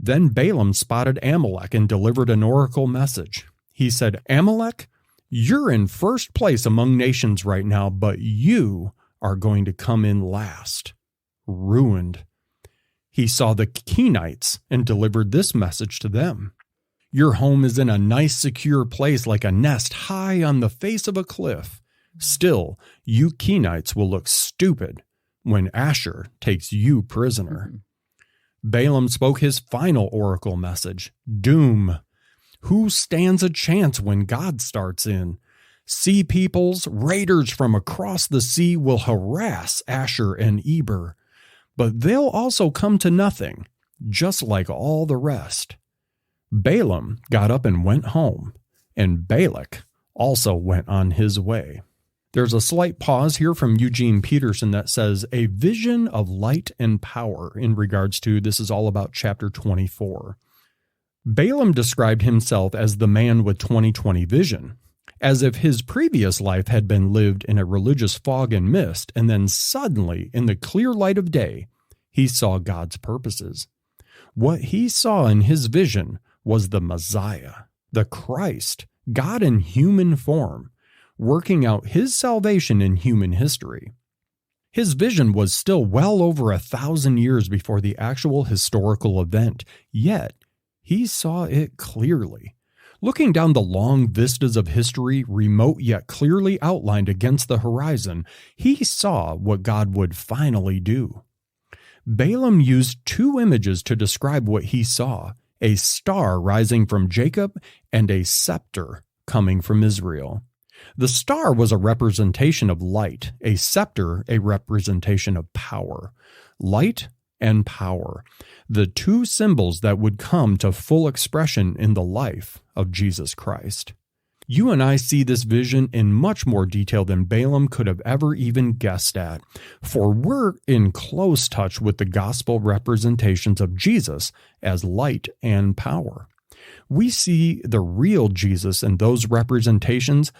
Then Balaam spotted Amalek and delivered an oracle message. He said, Amalek, you're in first place among nations right now, but you are going to come in last, ruined. He saw the Kenites and delivered this message to them. Your home is in a nice, secure place like a nest high on the face of a cliff. Still, you Kenites will look stupid when Asher takes you prisoner. Balaam spoke his final oracle message, doom. Who stands a chance when God starts in? Sea peoples, raiders from across the sea will harass Asher and Eber, but they'll also come to nothing, just like all the rest. Balaam got up and went home, and Balak also went on his way. There's a slight pause here from Eugene Peterson that says, a vision of light and power in regards to this is all about chapter 24. Balaam described himself as the man with 20/20 vision, as if his previous life had been lived in a religious fog and mist, and then suddenly, in the clear light of day, he saw God's purposes. What he saw in his vision was the Messiah, the Christ, God in human form, working out his salvation in human history. His vision was still well over 1,000 years before the actual historical event, yet he saw it clearly. Looking down the long vistas of history, remote yet clearly outlined against the horizon, he saw what God would finally do. Balaam used 2 images to describe what he saw, a star rising from Jacob and a scepter coming from Israel. The star was a representation of light, a scepter a representation of power. Light and power, the 2 symbols that would come to full expression in the life of Jesus Christ. You and I see this vision in much more detail than Balaam could have ever even guessed at, for we're in close touch with the gospel representations of Jesus as light and power. We see the real Jesus in those representations,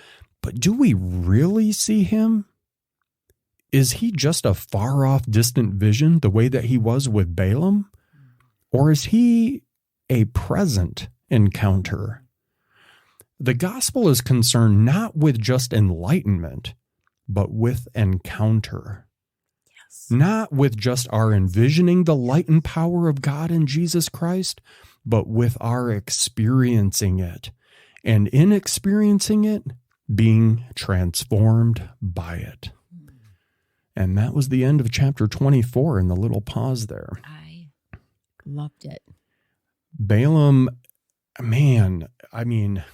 but do we really see him? Is he just a far-off, distant vision the way that he was with Balaam? Or is he a present encounter? The gospel is concerned not with just enlightenment, but with encounter. Yes. Not with just our envisioning the light and power of God in Jesus Christ, but with our experiencing it and in experiencing it, being transformed by it. And that was the end of chapter 24 in the little pause there. I loved it. Balaam, man, I mean,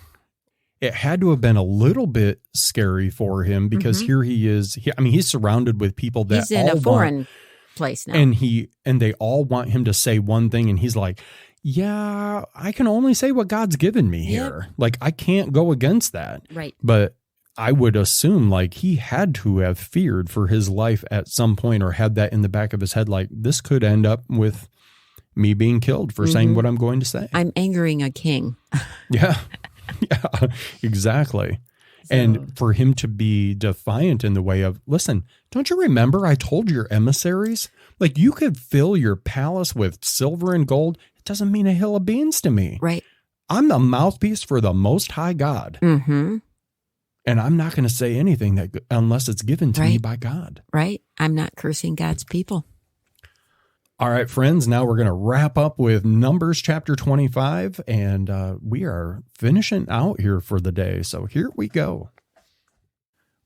it had to have been a little bit scary for him because here he is. He's surrounded with people that he's in a foreign place now. And they all want him to say one thing. And he's like, yeah, I can only say what God's given me here. Like, I can't go against that. Right. But I would assume like he had to have feared for his life at some point or had that in the back of his head. Like, this could end up with me being killed for saying what I'm going to say. I'm angering a king. Yeah, exactly. So. And for him to be defiant in the way of, listen, don't you remember I told your emissaries? Like, you could fill your palace with silver and gold. It doesn't mean a hill of beans to me. Right. I'm the mouthpiece for the Most High God. Mm-hmm. And I'm not going to say anything that unless it's given to me by God. Right. I'm not cursing God's people. All right, friends, now we're going to wrap up with Numbers chapter 25, and we are finishing out here for the day. So here we go.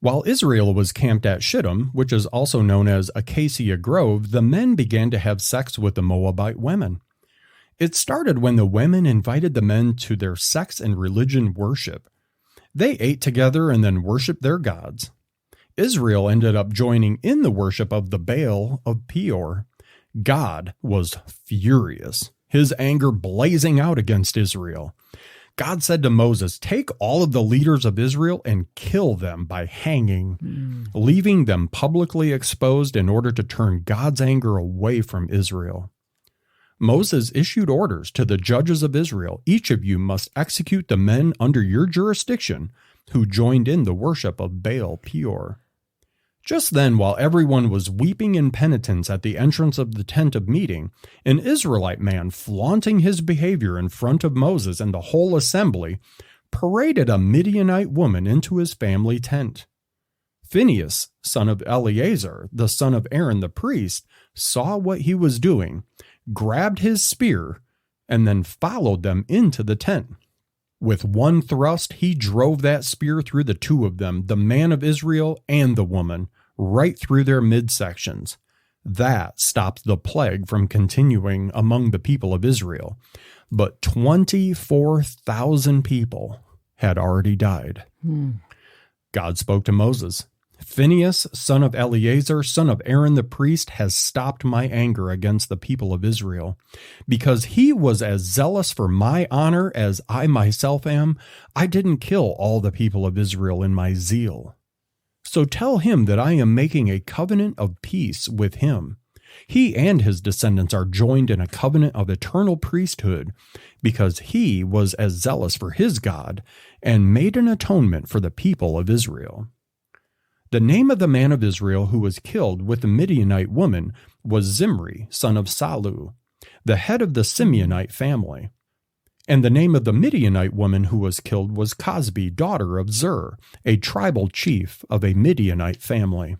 While Israel was camped at Shittim, which is also known as Acacia Grove, the men began to have sex with the Moabite women. It started when the women invited the men to their sex and religion worship. They ate together and then worshiped their gods. Israel ended up joining in the worship of the Baal of Peor. God was furious, his anger blazing out against Israel. God said to Moses, take all of the leaders of Israel and kill them by hanging, leaving them publicly exposed in order to turn God's anger away from Israel. Moses issued orders to the judges of Israel. Each of you must execute the men under your jurisdiction who joined in the worship of Baal Peor. Just then, while everyone was weeping in penitence at the entrance of the tent of meeting, an Israelite man, flaunting his behavior in front of Moses and the whole assembly, paraded a Midianite woman into his family tent. Phinehas, son of Eleazar, the son of Aaron the priest, saw what he was doing, grabbed his spear, and then followed them into the tent. With one thrust, he drove that spear through the two of them, the man of Israel and the woman, right through their midsections. That stopped the plague from continuing among the people of Israel. But 24,000 people had already died. God spoke to Moses. Phinehas, son of Eleazar, son of Aaron the priest, has stopped my anger against the people of Israel. Because he was as zealous for my honor as I myself am, I didn't kill all the people of Israel in my zeal. So tell him that I am making a covenant of peace with him. He and his descendants are joined in a covenant of eternal priesthood, because he was as zealous for his God and made an atonement for the people of Israel. The name of the man of Israel who was killed with the Midianite woman was Zimri, son of Salu, the head of the Simeonite family. And the name of the Midianite woman who was killed was Cosbi, daughter of Zur, a tribal chief of a Midianite family.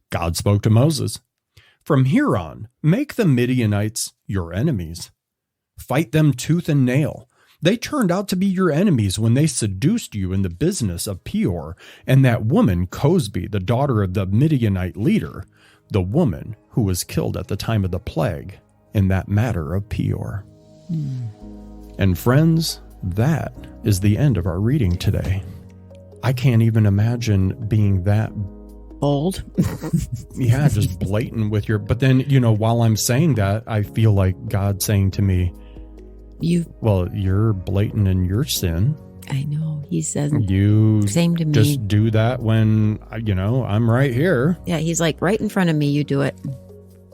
God spoke to Moses, from here on, make the Midianites your enemies. Fight them tooth and nail. They turned out to be your enemies when they seduced you in the business of Peor, and that woman, Cosbi, the daughter of the Midianite leader, the woman who was killed at the time of the plague in that matter of Peor. And friends, that is the end of our reading today. I can't even imagine being that bold. Yeah, just blatant with your, but then, while I'm saying that, I feel like God saying to me, you're blatant in your sin. I know. He says, same to me. Just do that when, I'm right here. Yeah, he's like, right in front of me, you do it.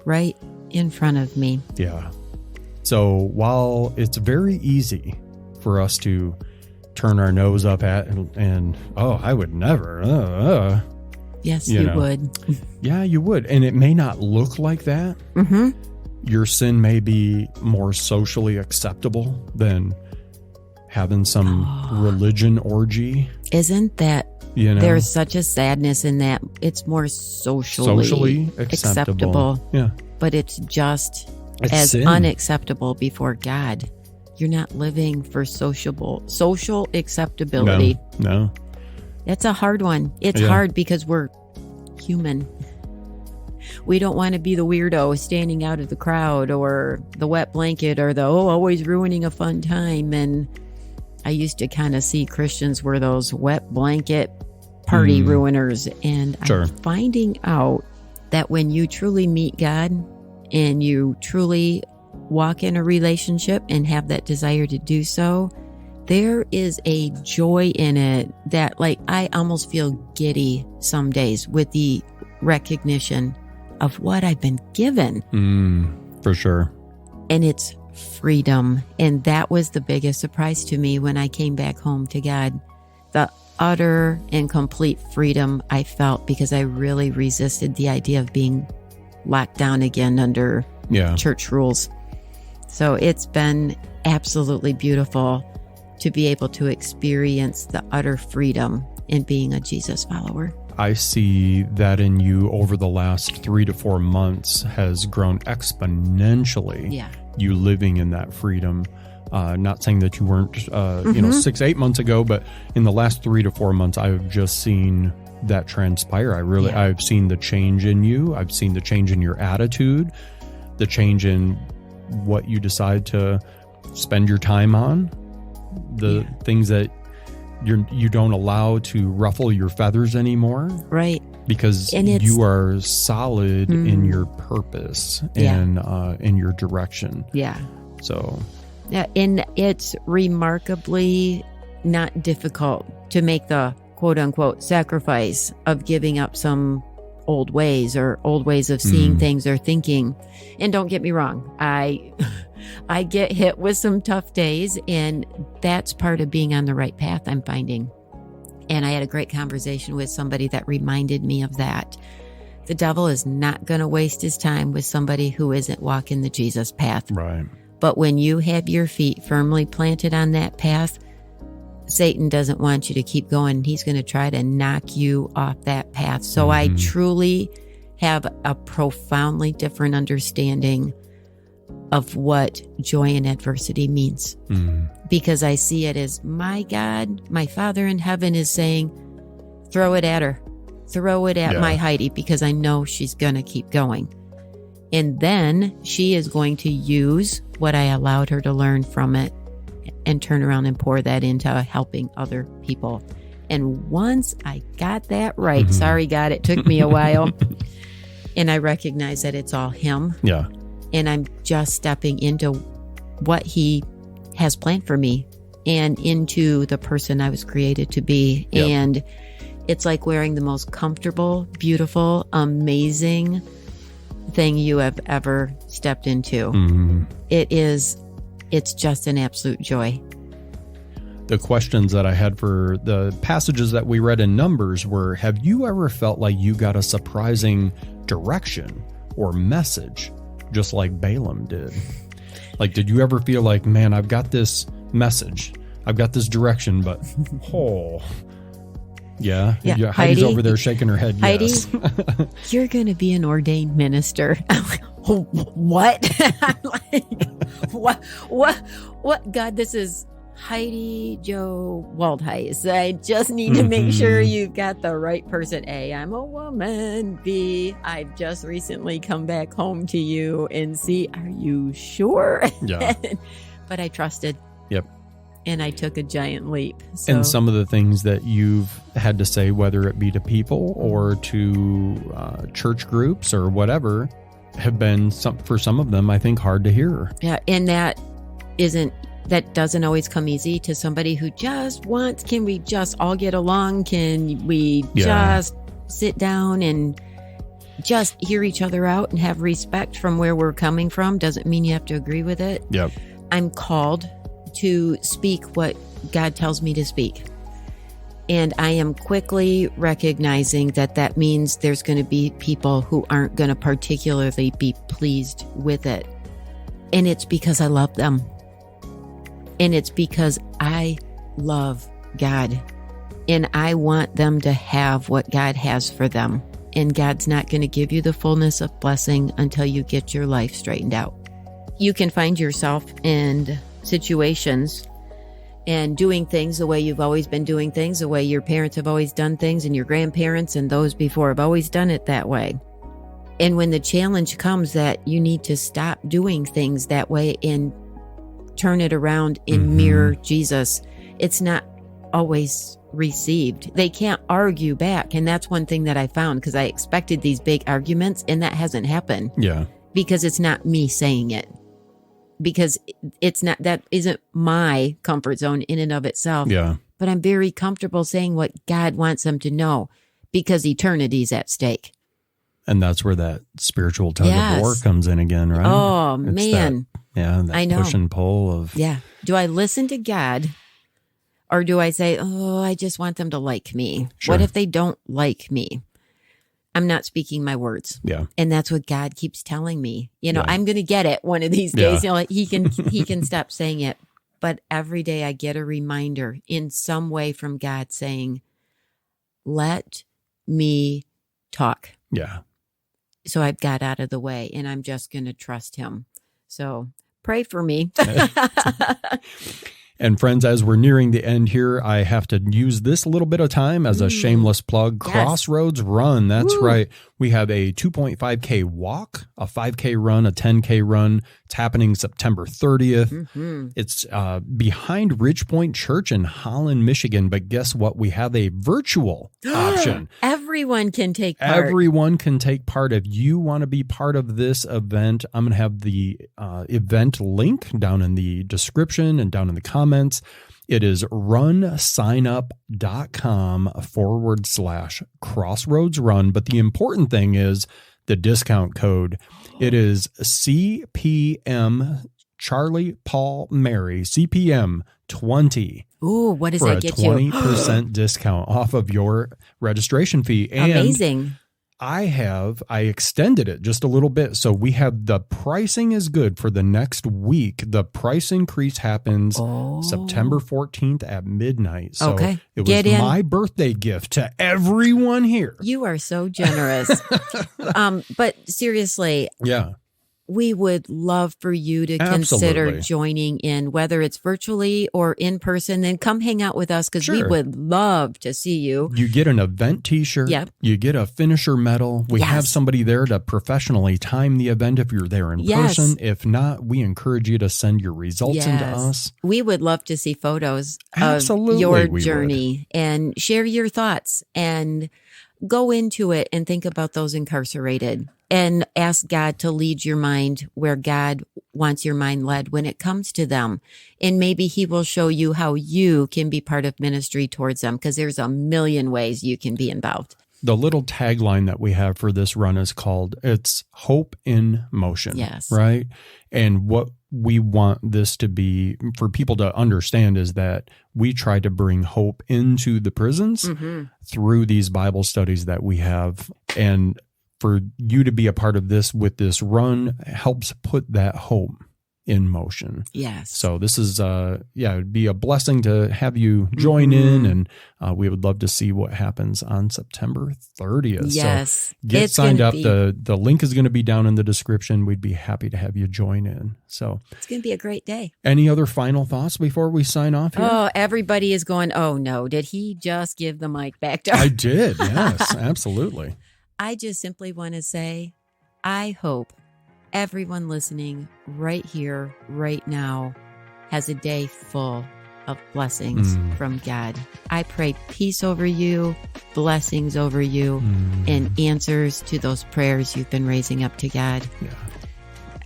Right in front of me. Yeah. So while it's very easy for us to turn our nose up at and I would never. Yes, you would. Yeah, you would. And it may not look like that. Mm-hmm. Your sin may be more socially acceptable than having some religion orgy. Isn't that, there's such a sadness in that. It's more socially acceptable. Yeah. But it's just as sin. Unacceptable before God. you're not living for social acceptability. No. That's a hard one. It's hard because we're human. We don't want to be the weirdo standing out of the crowd or the wet blanket or the, always ruining a fun time. And I used to kind of see Christians were those wet blanket party ruiners. And I'm finding out that when you truly meet God and you truly walk in a relationship and have that desire to do so, there is a joy in it that, like, I almost feel giddy some days with the recognition of what I've been given. For sure. And it's freedom. And that was the biggest surprise to me when I came back home to God. The utter and complete freedom I felt, because I really resisted the idea of being locked down again under church rules. So it's been absolutely beautiful to be able to experience the utter freedom in being a Jesus follower. I see that in you over the last 3 to 4 months has grown exponentially. Yeah. You living in that freedom. Not saying that you weren't, 6-8 months ago, but in the last 3 to 4 months, I've just seen that transpire. I've seen the change in you. I've seen the change in your attitude, the change in what you decide to spend your time on, the things that you don't allow to ruffle your feathers anymore. Right. Because you are solid in your purpose and in your direction. Yeah. So. Yeah, and it's remarkably not difficult to make the quote unquote sacrifice of giving up some old ways or old ways of seeing things or thinking. And don't get me wrong, I get hit with some tough days, and that's part of being on the right path, I'm finding. And I had a great conversation with somebody that reminded me of that. The devil is not going to waste his time with somebody who isn't walking the Jesus path. Right. But when you have your feet firmly planted on that path, Satan doesn't want you to keep going. He's going to try to knock you off that path. So I truly have a profoundly different understanding of what joy in adversity means. Because I see it as my God, my Father in heaven is saying, throw it at her. Throw it at my Heidi, because I know she's going to keep going. And then she is going to use what I allowed her to learn from it and turn around and pour that into helping other people. And once I got that right, sorry, God, it took me a while. And I recognize that it's all him. Yeah. And I'm just stepping into what he has planned for me and into the person I was created to be. Yep. And it's like wearing the most comfortable, beautiful, amazing thing you have ever stepped into. It's just an absolute joy. The questions that I had for the passages that we read in Numbers were, have you ever felt like you got a surprising direction or message, just like Balaam did? Like, did you ever feel like, man, I've got this message, I've got this direction, but Heidi's Heidi, over there shaking her head. Heidi, yes. You're going to be an ordained minister. I'm like, what? I'm like, what? God, this is Heidi Jo Waldheis. I just need to make sure you've got the right person. A, I'm a woman. B, I've just recently come back home to you. And C, are you sure? Yeah. But I trusted. Yep. And I took a giant leap. So. And some of the things that you've had to say, whether it be to people or to church groups or whatever, have been, for some of them, I think, hard to hear. Yeah, and that doesn't always come easy to somebody who just wants, can we just all get along? Can we just sit down and just hear each other out and have respect from where we're coming from? Doesn't mean you have to agree with it. Yep. I'm called to speak what God tells me to speak. And I am quickly recognizing that means there's going to be people who aren't going to particularly be pleased with it. And it's because I love them. And it's because I love God. And I want them to have what God has for them. And God's not going to give you the fullness of blessing until you get your life straightened out. You can find yourself in situations and doing things the way you've always been doing things, the way your parents have always done things, and your grandparents and those before have always done it that way. And when the challenge comes that you need to stop doing things that way and turn it around and mirror Jesus, it's not always received. They can't argue back. And that's one thing that I found, because I expected these big arguments, and that hasn't happened. Yeah. Because it's not me saying it. Because it's not, that isn't my comfort zone in and of itself. Yeah. But I'm very comfortable saying what God wants them to know, because eternity's at stake. And that's where that spiritual tug of war comes in again, right? Oh, man. That I know. push and pull of... Yeah. Do I listen to God, or do I say, oh, I just want them to like me? Sure. What if they don't like me? I'm not speaking my words. Yeah. And that's what God keeps telling me. I'm going to get it one of these days. He can stop saying it. But every day I get a reminder in some way from God saying, let me talk. Yeah. So I've got out of the way, and I'm just going to trust him. So pray for me. And friends, as we're nearing the end here, I have to use this little bit of time as a shameless plug. Yes. Crossroads Run. That's Woo. right. We have a 2.5K walk, a 5K run, a 10K run. It's happening September 30th. It's behind Ridgepoint Church in Holland, Michigan. But guess what? We have a virtual option. Everyone can take part. Everyone can take part. If you want to be part of this event, I'm going to have the event link down in the description and down in the comments. It is runsignup.com/Crossroads Run. But the important thing is the discount code. It is CPM Charlie Paul Mary CPM 20. Ooh, what does for that a get you? 20% discount off of your registration fee. And amazing. I extended it just a little bit. So we have the pricing is good for the next week. The price increase happens September 14th at midnight. So it was my birthday gift to everyone here. You are so generous. But seriously. Yeah. We would love for you to consider joining in, whether it's virtually or in person. Then come hang out with us, because we would love to see you. You get an event t-shirt. Yep. You get a finisher medal. We have somebody there to professionally time the event if you're there in person. If not, we encourage you to send your results into us. We would love to see photos of your journey and share your thoughts, and go into it and think about those incarcerated. And ask God to lead your mind where God wants your mind led when it comes to them. And maybe he will show you how you can be part of ministry towards them, because there's a million ways you can be involved. The little tagline that we have for this run is called, it's Hope in Motion. Yes. Right? And what we want this to be for people to understand is that we try to bring hope into the prisons through these Bible studies that we have. And for you to be a part of this with this run helps put that hope in motion. Yes. So this is, it'd be a blessing to have you join in, and we would love to see what happens on September 30th. Yes. So get signed up. The link is going to be down in the description. We'd be happy to have you join in. So it's going to be a great day. Any other final thoughts before we sign off here? Oh, everybody is going, oh no, did he just give the mic back to her? I did. Yes, absolutely. I just simply want to say, I hope everyone listening right here, right now, has a day full of blessings from God. I pray peace over you, blessings over you, and answers to those prayers you've been raising up to God. Yeah.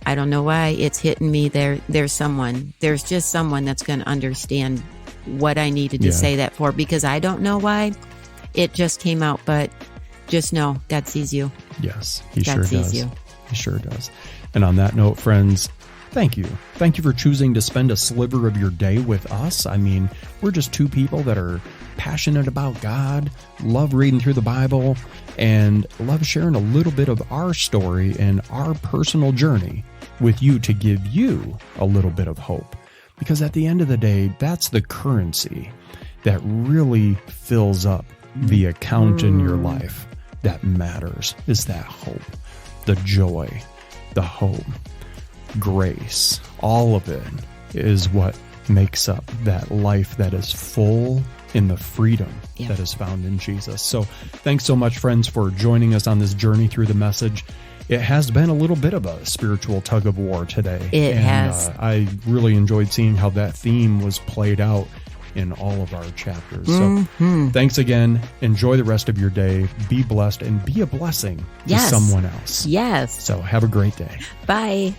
I don't know why it's hitting me. There's just someone that's going to understand what I needed to say that for, because I don't know why it just came out, but just know God sees you. Yes, he God sure sees does. you. He sure does. And on that note, friends, thank you. Thank you for choosing to spend a sliver of your day with us. I mean, we're just two people that are passionate about God, love reading through the Bible, and love sharing a little bit of our story and our personal journey with you to give you a little bit of hope. Because at the end of the day, that's the currency that really fills up the account in your life that matters, is that hope, the joy, the hope, grace, all of it is what makes up that life that is full in the freedom that is found in Jesus. So thanks so much, friends, for joining us on this journey through the message. It has been a little bit of a spiritual tug of war today. It has. I really enjoyed seeing how that theme was played out in all of our chapters. So thanks again. Enjoy the rest of your day. Be blessed and be a blessing to someone else. Yes. So have a great day. Bye.